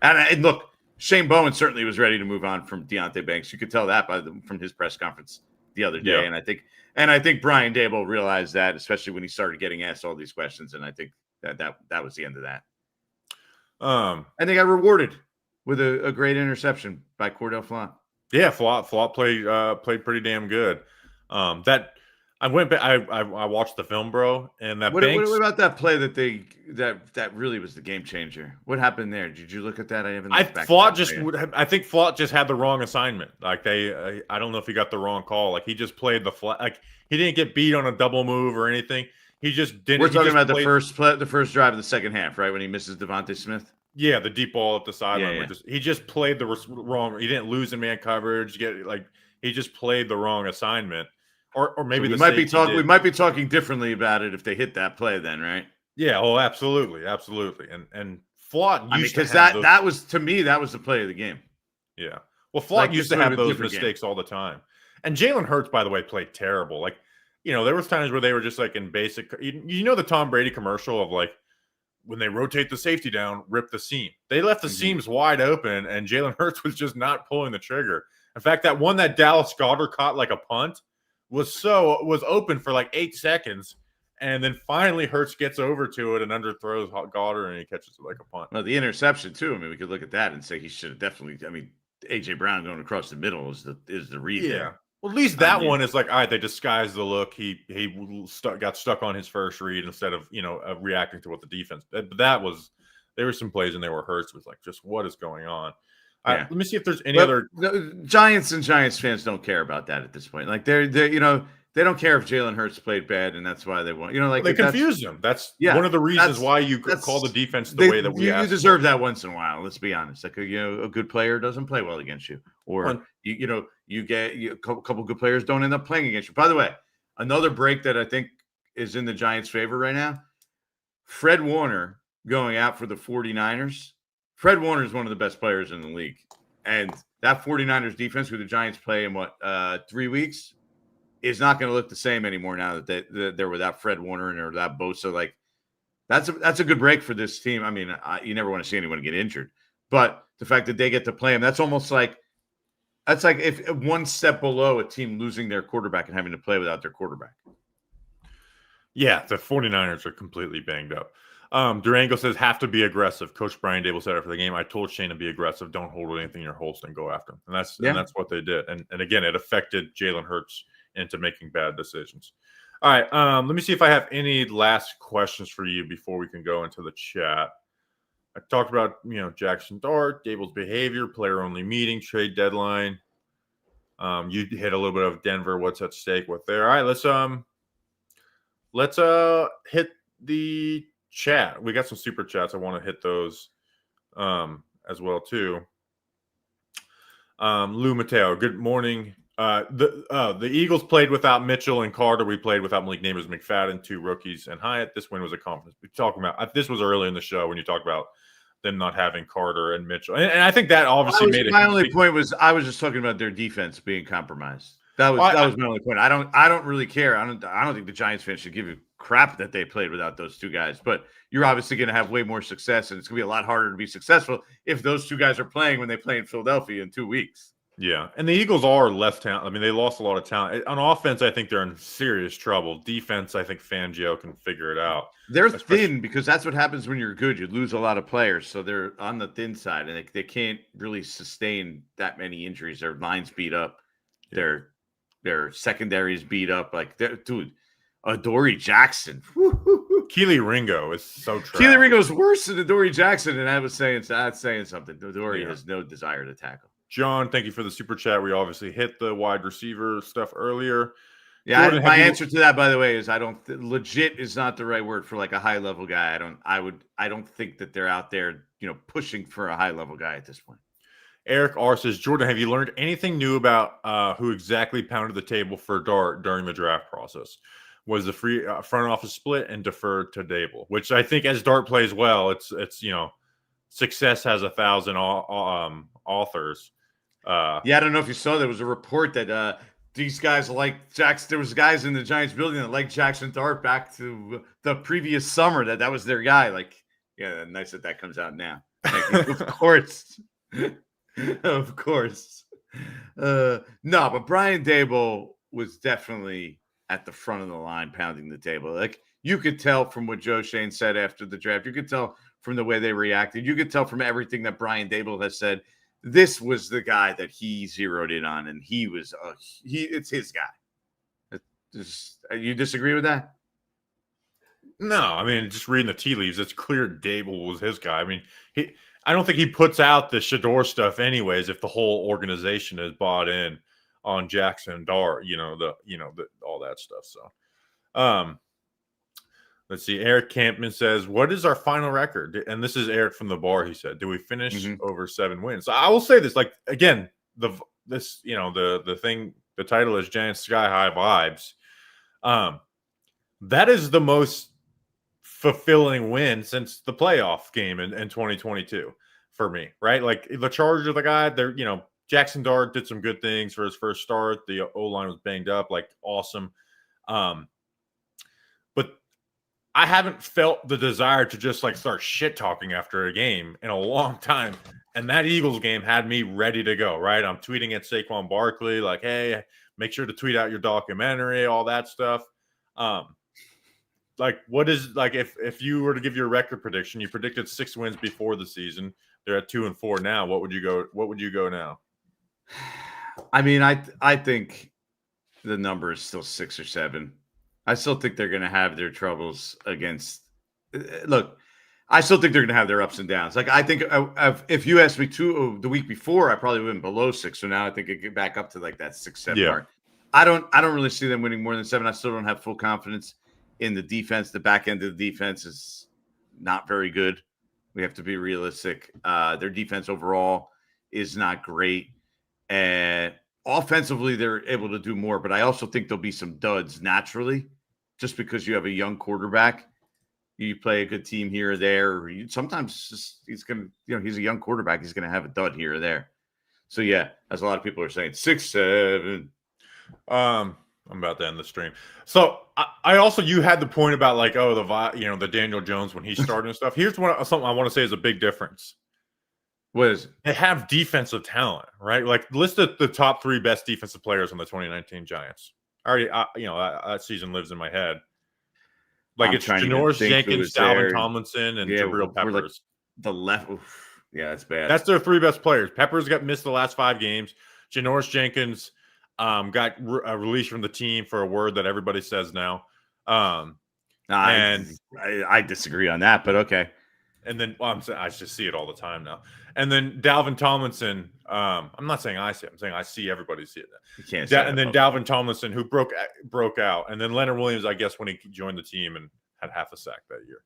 And look, Shane Bowen certainly was ready to move on from Deonte Banks. You could tell that from his press conference the other day. Yeah. And I think Brian Daboll realized that, especially when he started getting asked all these questions. And I think that was the end of that. And they got rewarded with a great interception by Cordell Flott. Yeah, Flott played pretty damn good. That I went back. I watched the film, bro, and that. What about that play that really was the game changer? What happened there? Did you look at that? I think Flott just had the wrong assignment. Like I don't know if he got the wrong call. Like he just played the flat. Like he didn't get beat on a double move or anything. He just didn't. We're talking about the first drive of the second half, right? When he misses Devontae Smith. Yeah, the deep ball at the sideline. Yeah. He just played the wrong. He didn't lose in man coverage. He just played the wrong assignment. Or maybe we might be talking differently about it if they hit that play then, right? Yeah, oh, absolutely. And Flott used because that was, to me, that was the play of the game. Yeah. Well, Flott used to have those mistakes all the time. And Jalen Hurts, by the way, played terrible. Like, there was times where they were just like in basic, the Tom Brady commercial of like, when they rotate the safety down, rip the seam. They left the seams wide open, and Jalen Hurts was just not pulling the trigger. In fact, that one that Dallas Goedert caught like a punt was open for like 8 seconds, and then finally Hurts gets over to it and underthrows Goddard, and he catches it like a punt. Well, the interception too. I mean, we could look at that and say he should have definitely. I mean, AJ Brown going across the middle is the read. Yeah. There. Well, at least that one is like, all right, they disguised the look. He got stuck on his first read instead of reacting to what the defense. But there were some plays in there where Hurts was like, just what is going on? Let me see if there's any other. Giants and Giants fans don't care about that at this point. Like they don't care if Jalen Hurts played bad, and that's why they want. They confuse them. That's one of the reasons why you call the defense the way that we. You deserve that once in a while. Let's be honest. Like a good player doesn't play well against you, or you get a couple good players don't end up playing against you. By the way, another break that I think is in the Giants' favor right now. Fred Warner going out for the 49ers. Fred Warner is one of the best players in the league. And that 49ers defense, who the Giants play in 3 weeks, is not going to look the same anymore now that they're without Fred Warner and they're without Bosa. Like, that's a good break for this team. I mean, you never want to see anyone get injured. But the fact that they get to play him, that's like if one step below a team losing their quarterback and having to play without their quarterback. Yeah, the 49ers are completely banged up. Durango says, have to be aggressive. Coach Brian Daboll said after the game, I told Shane to be aggressive. Don't hold anything in your holster and go after him. And that's what they did. And again, it affected Jalen Hurts into making bad decisions. All right, let me see if I have any last questions for you before we can go into the chat. I talked about, Jaxson Dart, Daboll's behavior, player-only meeting, trade deadline. You hit a little bit of Denver. What's at stake? What there? All right, let's hit the chat. We got some super chats. I want to hit those as well too. Lou Mateo, good morning. The Eagles played without Mitchell and Carter. We played without Malik Neighbors, McFadden, 2 rookies, and Hyatt. This win was a confidence. We're talking about this was early in the show when you talked about them not having Carter and Mitchell, and I think that obviously made it. My only point was I was just talking about their defense being compromised. That was my only point. I don't really care. I don't think the Giants fans should give you crap that they played without those 2 guys. But you're obviously going to have way more success, and it's going to be a lot harder to be successful if those 2 guys are playing when they play in Philadelphia in 2 weeks. Yeah, and the Eagles are less talent. I mean, they lost a lot of talent. On offense, I think they're in serious trouble. Defense, I think Fangio can figure it out. They're thin because that's what happens when you're good. You lose a lot of players, so they're on the thin side, and they can't really sustain that many injuries. Their line's beat up. Their secondaries beat up. Like, dude, Adoree Jackson. Keely Ringo is so trash. Keely Ringo is worse than Adoree Jackson, and that's saying something. Adoree has no desire to tackle. John, thank you for the super chat. We obviously hit the wide receiver stuff earlier. Yeah, Jordan, my answer to that, by the way, is I don't. Legit is not the right word for like a high level guy. I don't think that they're out there, pushing for a high level guy at this point. Eric R says, Jordan, have you learned anything new about who exactly pounded the table for Dart during the draft process? Was the free front office split and deferred to Daboll? Which I think, as Dart plays well, it's success has 1,000 authors. I don't know if you saw, there was a report that these guys like Jackson. There was guys in the Giants building that liked Jaxson Dart back to the previous summer. That was their guy. Like, yeah, nice that comes out now. Like, of course, of course. No, but Brian Daboll was definitely at the front of the line, pounding the table. Like, you could tell from what Joe Shane said after the draft. You could tell from the way they reacted. You could tell from everything that Brian Daboll has said. This was the guy that he zeroed in on, and it's his guy. You disagree with that? No, I mean, just reading the tea leaves, it's clear Daboll was his guy. I mean, I don't think he puts out the Shador stuff anyways if the whole organization is bought in on Jaxson Dart, all that stuff. So let's see. Eric Campman says, what is our final record? And this is Eric from the bar. He said, do we finish over 7 wins? So I will say this, like, again, the title is Giants Sky High Vibes. That is the most fulfilling win since the playoff game in 2022 for me, right? Like, the Chargers are the guy. They're, Jaxson Dart did some good things for his first start. The O-line was banged up, like, awesome. But I haven't felt the desire to just like start shit talking after a game in a long time. And that Eagles game had me ready to go, right? I'm tweeting at Saquon Barkley, like, hey, make sure to tweet out your documentary, all that stuff. Like, what is, like, if you were to give your record prediction, you predicted 6 wins before the season. They're at 2-4 now. What would you go now? I mean, I think the number is still 6 or 7. I still think they're going to have their troubles against. Look, I still think they're going to have their ups and downs. Like, I think if you asked me the week before, I probably went below 6. So now I think it get back up to like that 6-7 mark. I don't really see them winning more than 7. I still don't have full confidence in the defense. The back end of the defense is not very good. We have to be realistic. Their defense overall is not great. And offensively, they're able to do more. But I also think there'll be some duds naturally, just because you have a young quarterback. You play a good team here or there. Sometimes he's going to, he's a young quarterback. He's going to have a dud here or there. So, yeah, as a lot of people are saying, 6-7. I'm about to end the stream. So I also, you had the point about like, the Daniel Jones when he started and stuff. Here's something I want to say is a big difference. What is it? They have defensive talent, right? Like, list the top 3 best defensive players on the 2019 Giants. Already, that season lives in my head. Like, it's Janoris Jenkins, Dalvin Tomlinson, and Jabril Peppers. Like the left. Oof. Yeah, that's bad. That's their 3 best players. Peppers got missed the last 5 games. Janoris Jenkins got released from the team for a word that everybody says now. And I disagree on that, but okay. And then I just see it all the time now. And then Dalvin Tomlinson. I'm not saying I see it. I'm saying I see everybody see it. You can't. And then Dalvin Tomlinson, who broke out, and then Leonard Williams, I guess, when he joined the team and had half a sack that year.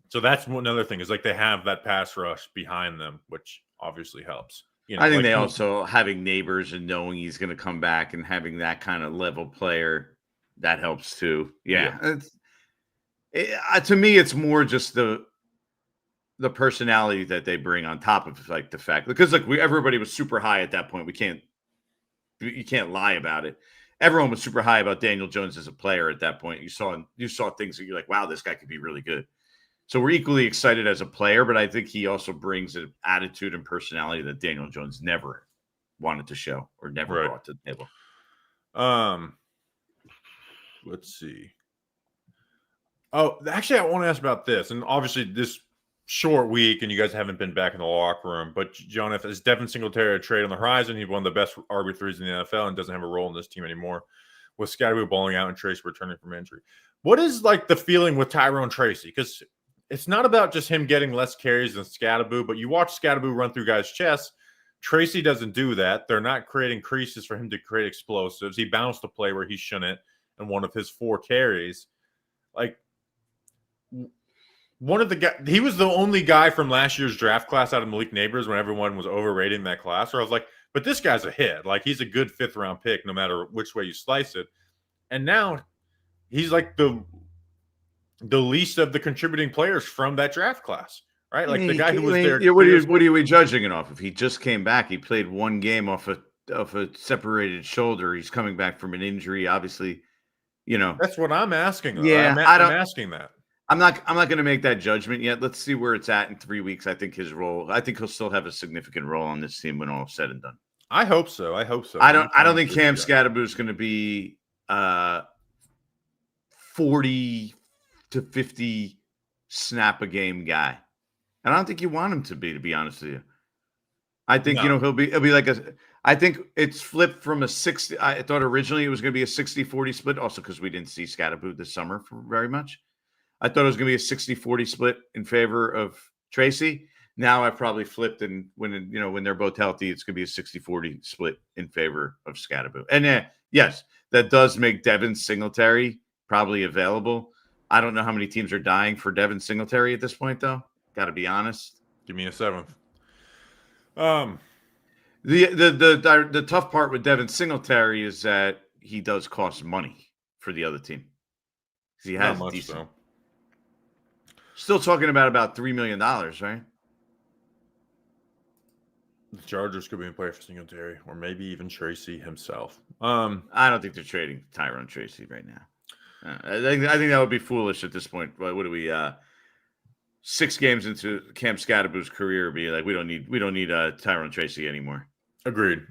So that's another thing, is like they have that pass rush behind them, which obviously helps. I think they also, having Neighbors and knowing he's going to come back and having that kind of level player, that helps too. Yeah. To me, it's more just the personality that they bring on top of like the fact, because like everybody was super high at that point. You can't lie about it. Everyone was super high about Daniel Jones as a player at that point. You saw things that you're like, wow, this guy could be really good. So we're equally excited as a player, but I think he also brings an attitude and personality that Daniel Jones never wanted to show or never brought to the table. Let's see. Oh, actually, I want to ask about this. And obviously, this short week, and you guys haven't been back in the locker room. But, John, is Devin Singletary a trade on the horizon? He's one of the best RB3s in the NFL and doesn't have a role in this team anymore. With Skattebo balling out and Trace returning from injury. What is like the feeling with Tyrone Tracy? Because it's not about just him getting less carries than Skattebo, but you watch Skattebo run through guys' chests. Tracy doesn't do that. They're not creating creases for him to create explosives. He bounced a play where he shouldn't in one of his 4 carries. Like, one of the guys, he was the only guy from last year's draft class out of Malik Neighbors when everyone was overrating that class. Where I was like, but this guy's a hit. Like, he's a good 5th round pick, no matter which way you slice it. And now he's like the least of the contributing players from that draft class, right? Like the guy who was there. What are we judging it off? If he just came back, he played 1 game off a separated shoulder. He's coming back from an injury, obviously. That's what I'm asking. Yeah, I'm asking that. I'm not going to make that judgment yet. Let's see where it's at in 3 weeks. I think he'll still have a significant role on this team when all is said and done. I hope so. I don't think Cam Skattebo is going to be 40 to 50 snap a game guy. And I don't think you want him to be honest with you. I think, he'll be like I think it's flipped from a 60. I thought originally it was going to be a 60-40 split, also because we didn't see Skattebo this summer for very much. I thought it was going to be a 60-40 split in favor of Tracy. Now I've probably flipped, and when they're both healthy, it's going to be a 60-40 split in favor of Skattebo. And yes, that does make Devin Singletary probably available. I don't know how many teams are dying for Devin Singletary at this point, though. Got to be honest. Give me a 7th. The tough part with Devin Singletary is that he does cost money for the other team. He has not much, decent. though. Still talking about $3 million, right? The Chargers could be in play for Singletary, or maybe even Tracy himself. I don't think they're trading Tyrone Tracy right now. I think that would be foolish at this point. What are we? 6 games into Cam Skattebo's career, be like, we don't need Tyrone Tracy anymore. Agreed.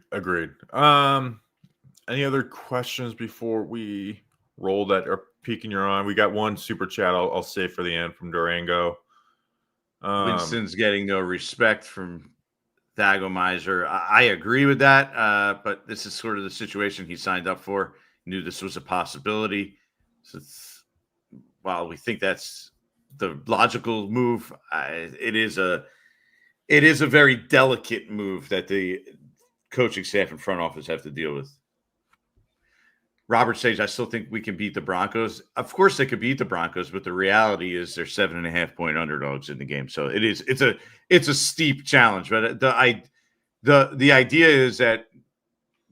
Any other questions before we roll that are peeking your eye? We got one super chat I'll save for the end from Durango. Winston's getting no respect from Thagomizer. I agree with that, but this is sort of the situation he signed up for. Knew this was a possibility. So while we think that's the logical move, it is a very delicate move that the coaching staff and front office have to deal with. Robert Sage, I still think we can beat the Broncos. Of course they could beat the Broncos, but the reality is they're 7.5-point underdogs in the game. So it's a steep challenge. But the idea is that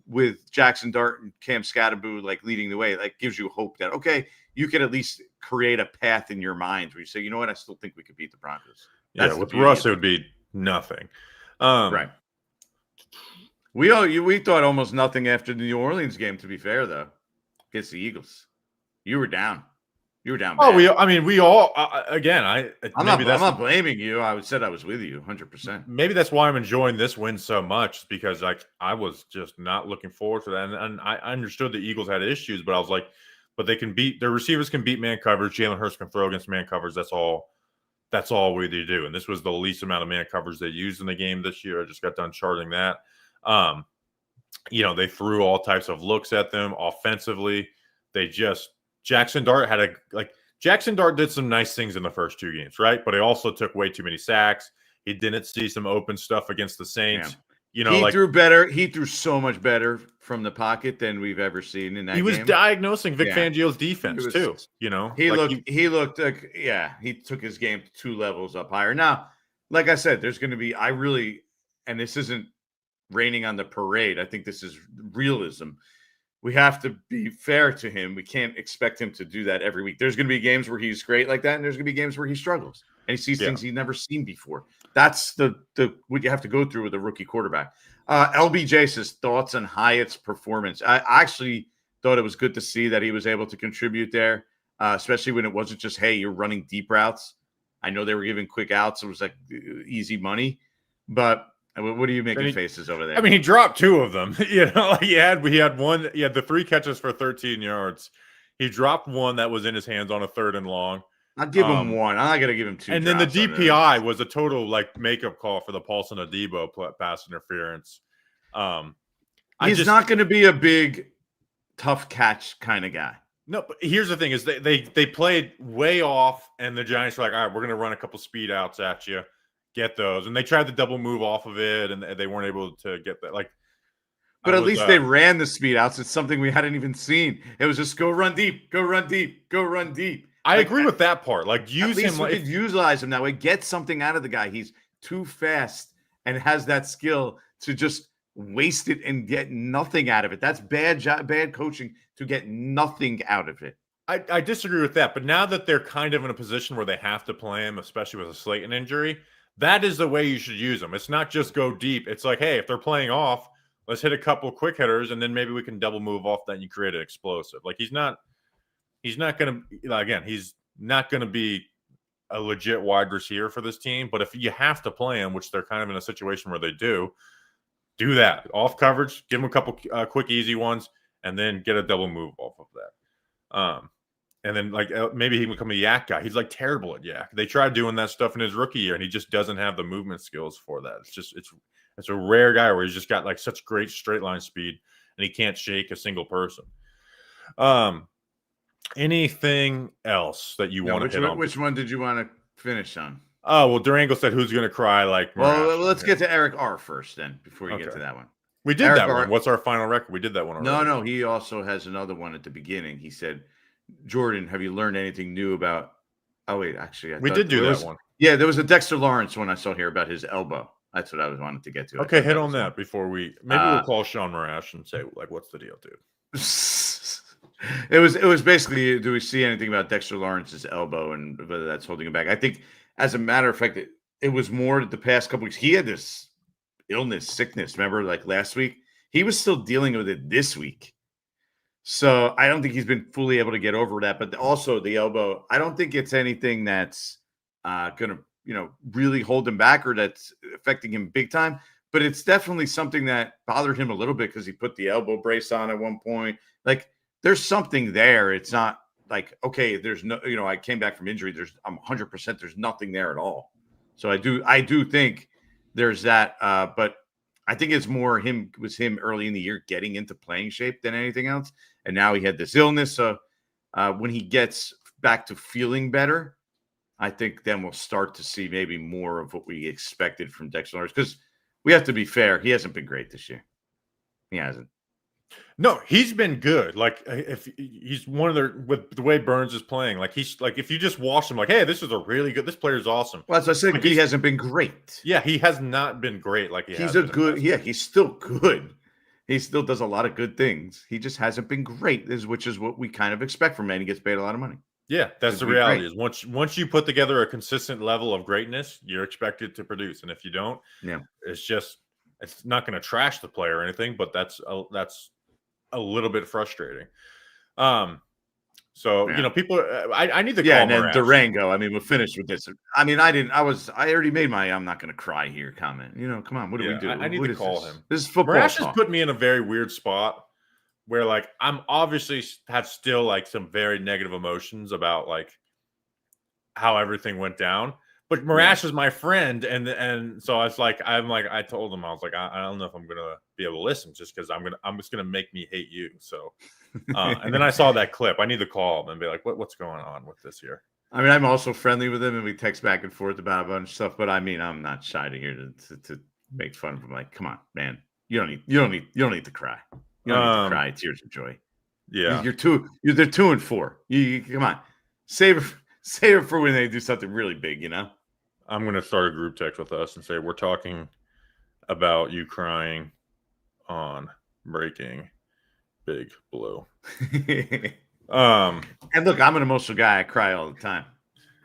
with Jaxson Dart and Cam Skattebo like leading the way, like gives you hope that, okay, you can at least create a path in your mind where you say, you know what, I still think we could beat the Broncos. That's with Russ, it would be nothing. Right. We thought almost nothing after the New Orleans game, to be fair, though, against the Eagles. You were down. You were down bad. We all again. I'm not blaming you. I said I was with you 100%. Maybe that's why I'm enjoying this win so much, because I was just not looking forward to that. And I understood the Eagles had issues, but I was like, but they can beat their receivers can beat man coverage. Jalen Hurts can throw against man coverage. That's all we do. And this was the least amount of man coverage they used in the game this year. I just got done charting that. They threw all types of looks at them offensively. Jaxson Dart did some nice things in the first 2 games, right? But he also took way too many sacks. He didn't see some open stuff against the Saints. Yeah. He threw better. He threw so much better from the pocket than we've ever seen in that game. He was diagnosing Vic Fangio's defense too. He took his game 2 levels up higher. Now, like I said, there's going to be, and this isn't raining on the parade. I think this is realism. We have to be fair to him. We can't expect him to do that every week. There's going to be games where he's great like that, and there's going to be games where he struggles and he sees things he's never seen before. That's the what you have to go through with a rookie quarterback. LBJ says thoughts on Hyatt's performance. I actually thought it was good to see that he was able to contribute there, especially when it wasn't just, hey, you're running deep routes. I know they were giving quick outs. It was like easy money, but what are you making faces over there? I mean, he dropped 2 of them. He had one. He had the 3 catches for 13 yards. He dropped one that was in his hands on a 3rd and long. I'll give him 1. I'm not going to give him 2. And then the DPI was a total makeup call for the Paulson Adebo pass interference. He's not going to be a big, tough catch kind of guy. No, but here's the thing: is they played way off, and the Giants were like, all right, we're going to run a couple speed outs at you, get those, and they tried the double move off of it, and they weren't able to get that. Like, But at least they ran the speed outs. It's something we hadn't even seen. It was just go run deep, go run deep, go run deep. I agree with that part. Like, use at least him. We could utilize him that way. Get something out of the guy. He's too fast and has that skill to just waste it and get nothing out of it. That's bad coaching to get nothing out of it. I disagree with that. But now that they're kind of in a position where they have to play him, especially with a Slayton injury, that is the way you should use them. It's not just go deep. It's like, hey, if they're playing off, let's hit a couple quick hitters, and then maybe we can double move off that and you create an explosive. Like, he's not going to, again, he's not going to be a legit wide receiver for this team. But if you have to play him, which they're kind of in a situation where they do that. Off coverage, give him a couple quick, easy ones, and then get a double move off of that. And then, like, maybe he can become a yak guy. He's, like, terrible at yak. They tried doing that stuff in his rookie year, and he just doesn't have the movement skills for that. It's a rare guy where he's just got, like, such great straight line speed, and he can't shake a single person. Anything else that you want to hit on? Which one did you want to finish on? Oh, well, Durango said who's going to cry like Marash. Well, let's get to Eric R. first then before you get to that one. We did Eric that one. What's our final record? We did that one already. No. He also has another one at the beginning. He said, Jordan, have you learned anything new about – oh, wait, actually. We did do that one. Yeah, there was a Dexter Lawrence one I saw here about his elbow. That's what I wanted to get to. Okay, hit on that before we – maybe we'll call Sean Marash and say, like, what's the deal, dude? It was basically, do we see anything about Dexter Lawrence's elbow and whether that's holding him back? I think, as a matter of fact, it was more the past couple weeks. He had this sickness. Remember, like last week? He was still dealing with it this week. So I don't think he's been fully able to get over that. But also the elbow, I don't think it's anything that's going to, really hold him back or that's affecting him big time. But it's definitely something that bothered him a little bit because he put the elbow brace on at one point. Like, there's something there. It's not like, okay, there's no, I came back from injury. I'm 100%. There's nothing there at all. So I do think there's that. But I think it's more him early in the year getting into playing shape than anything else. And now he had this illness. So when he gets back to feeling better, I think then we'll start to see maybe more of what we expected from Dexter Lawrence. Because we have to be fair. He hasn't been great this year. He hasn't. No, he's been good. Like, if he's one of with the way Burns is playing, like, he's like, if you just watch him, like, hey, this player's awesome. Well, as I said, like, he hasn't been great. Yeah, he has not been great. Like, he's he's still good. He still does a lot of good things. He just hasn't been great, which is what we kind of expect from him. And he gets paid a lot of money. Yeah, that's the reality. Is once you put together a consistent level of greatness, you're expected to produce. And if you don't, it's not going to trash the player or anything, but that's a little bit frustrating. People, I need to call. And then Durango. I mean, we're finished with this. I mean, I already made my "I'm not going to cry here" comment. Come on, what do we do? I need to call him. This is football. Marash has put me in a very weird spot where, like, I'm obviously have still, like, some very negative emotions about, like, how everything went down. But Marash is my friend, and so I told him, I was like, I don't know if I'm gonna be able to listen just because I'm just gonna make me hate you. So, and then I saw that clip. I need to call him and be like, what's going on with this here? I mean, I'm also friendly with him, and we text back and forth about a bunch of stuff. But I mean, I'm not shy to here to make fun of him. Like, come on, man, you don't need to cry. You don't need to cry tears of joy. Yeah, they're 2-4. You come on, save it for when they do something really big. I'm going to start a group text with us and say, we're talking about you crying on Breaking Big Blue. And look, I'm an emotional guy. I cry all the time.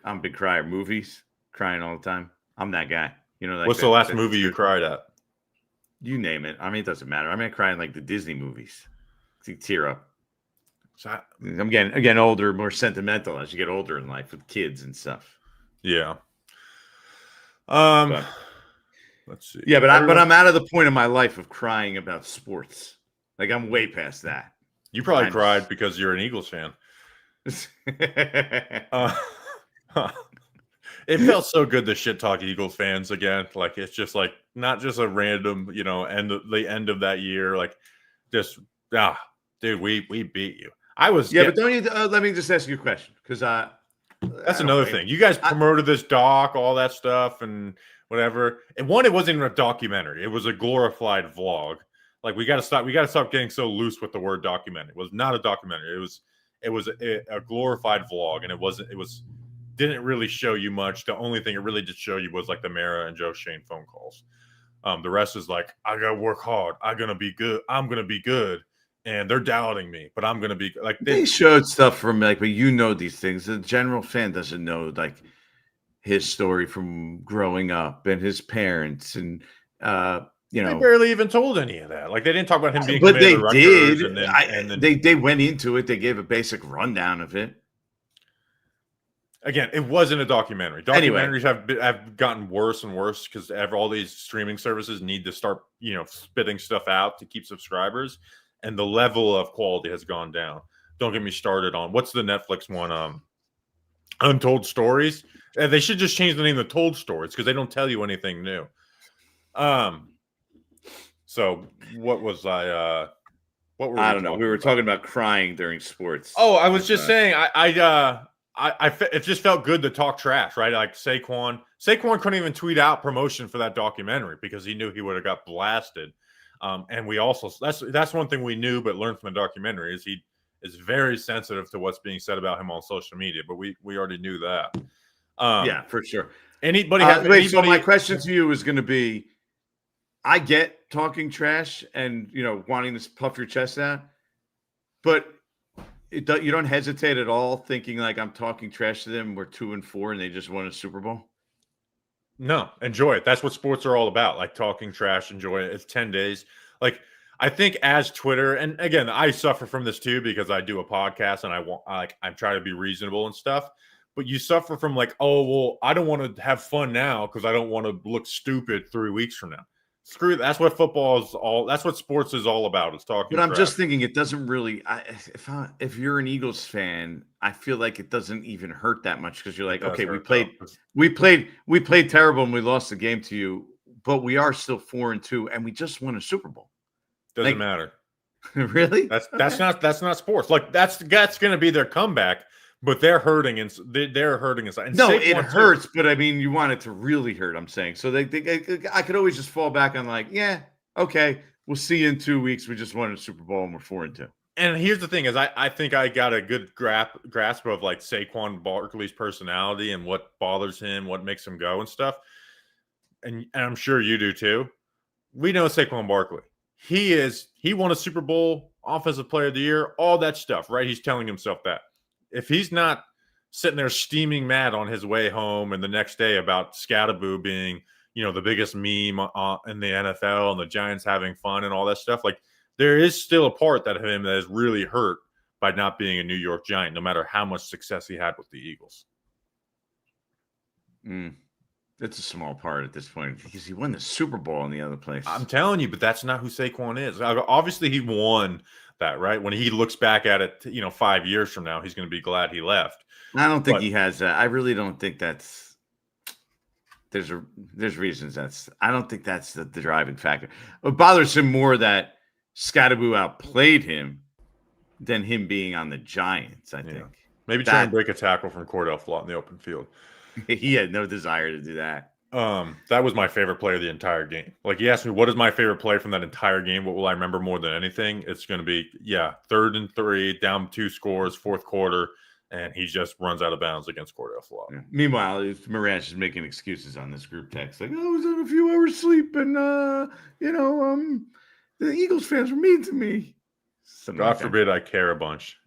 I'm a big crier. Movies, crying all the time. I'm that guy. Like what's the last movie you cried at? You name it. I mean, it doesn't matter. I mean, I cry in like the Disney movies. You tear up. So I'm getting older, more sentimental as you get older in life with kids and stuff. Yeah. Let's see. Yeah, but I'm out of the point of my life of crying about sports. Like, I'm way past that. You probably cried because you're an Eagles fan. It felt so good to shit talk Eagles fans again. Like, it's just like not just a random, the end of that year. Like, just dude, we beat you. I was Yeah, but don't you? Let me just ask you a question, because that's another thing. You guys promoted this doc, all that stuff, and whatever. And one, it wasn't even a documentary; it was a glorified vlog. Like we got to stop. We got to stop getting so loose with the word documentary. It was not a documentary. It was a glorified vlog, and it wasn't. It was didn't really show you much. The only thing it really did show you was like the Mara and Joe Shane phone calls. The rest is like, I gotta work hard. I'm gonna be good. I'm gonna be good. And they're doubting me, but I'm gonna be like they showed stuff from like, but you know these things. The general fan doesn't know like his story from growing up and his parents, and you know, they barely even told any of that. Like they didn't talk about him being but they committed to did. Rutgers, and then they went into it. They gave a basic rundown of it. Again, it wasn't a documentary. Documentaries have gotten worse and worse because all these streaming services need to start, spitting stuff out to keep subscribers, and the level of quality has gone down. Don't get me started on what's the Netflix one, Untold Stories. They should just change the name to Told Stories because they don't tell you anything new. So what was I? What were I don't know. We were talking about crying during sports. Oh, I was just saying. It just felt good to talk trash, right? Like Saquon couldn't even tweet out promotion for that documentary because he knew he would have got blasted. And we also that's one thing we knew but learned from the documentary is he is very sensitive to what's being said about him on social media. But we already knew that. Yeah, for sure. So my question to you is going to be: I get talking trash and wanting to puff your chest out, but you don't hesitate at all thinking like I'm talking trash to them. We're 2-4 and they just won a Super Bowl. No, enjoy it. That's what sports are all about. Like talking trash, enjoy it. It's 10 days. Like I think as Twitter, and again, I suffer from this too because I do a podcast and I try to be reasonable and stuff. But you suffer from like, oh well, I don't want to have fun now because I don't want to look stupid 3 weeks from now. Screw it. That's what football is all. That's what sports is all about. It's talking. But I'm just thinking it doesn't really. If you're an Eagles fan, I feel like it doesn't even hurt that much because you're like, okay, we played terrible and we lost the game to you, but we are still 4-2 and we just won a Super Bowl. Doesn't matter. Really? That's not sports. Like that's going to be their comeback. But they're hurting, and they're hurting inside. And no, it hurts, but I mean, you want it to really hurt. I'm saying so. I could always just fall back on like, yeah, okay, we'll see you in 2 weeks. We just won a Super Bowl and we're 4-2. And here's the thing: is I think I got a good grasp of like Saquon Barkley's personality and what bothers him, what makes him go, and stuff. And I'm sure you do too. We know Saquon Barkley. He won a Super Bowl, Offensive Player of the Year, all that stuff, right? He's telling himself that. If he's not sitting there steaming mad on his way home and the next day about Skattebo being, the biggest meme in the NFL and the Giants having fun and all that stuff, like there is still a part of him that is really hurt by not being a New York Giant, no matter how much success he had with the Eagles. It's a small part at this point because he won the Super Bowl in the other place. I'm telling you, but that's not who Saquon is. Obviously, he won that, right? When he looks back at it, 5 years from now, he's going to be glad he left. I don't think he has that. I really don't think that's. There's reasons I don't think that's the driving factor. It bothers him more that Skattebo outplayed him than him being on the Giants. I think maybe try and break a tackle from Cordell Flott in the open field. He had no desire to do that. That was my favorite play of the entire game. Like he asked me, what is my favorite play from that entire game? What will I remember more than anything? It's going to be, 3rd and 3, down 2 scores, 4th quarter, and he just runs out of bounds against Cordell Flott. Yeah. Meanwhile, Moran's is making excuses on this group text, like, "Oh, I was having a few hours sleep, and the Eagles fans were mean to me." God forbid I care a bunch.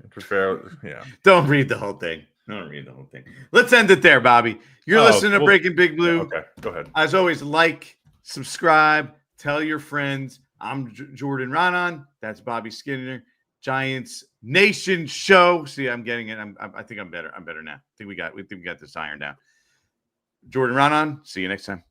Yeah. Don't read the whole thing. Don't read the whole thing. Let's end it there, Bobby. You're listening to Breaking Big Blue. Okay, go ahead. As always, like, subscribe, tell your friends. I'm Jordan Raanan. That's Bobby Skinner. Giants Nation Show. See, I'm getting it. I think I'm better. I'm better now. I think we got this ironed out. Jordan Raanan. See you next time.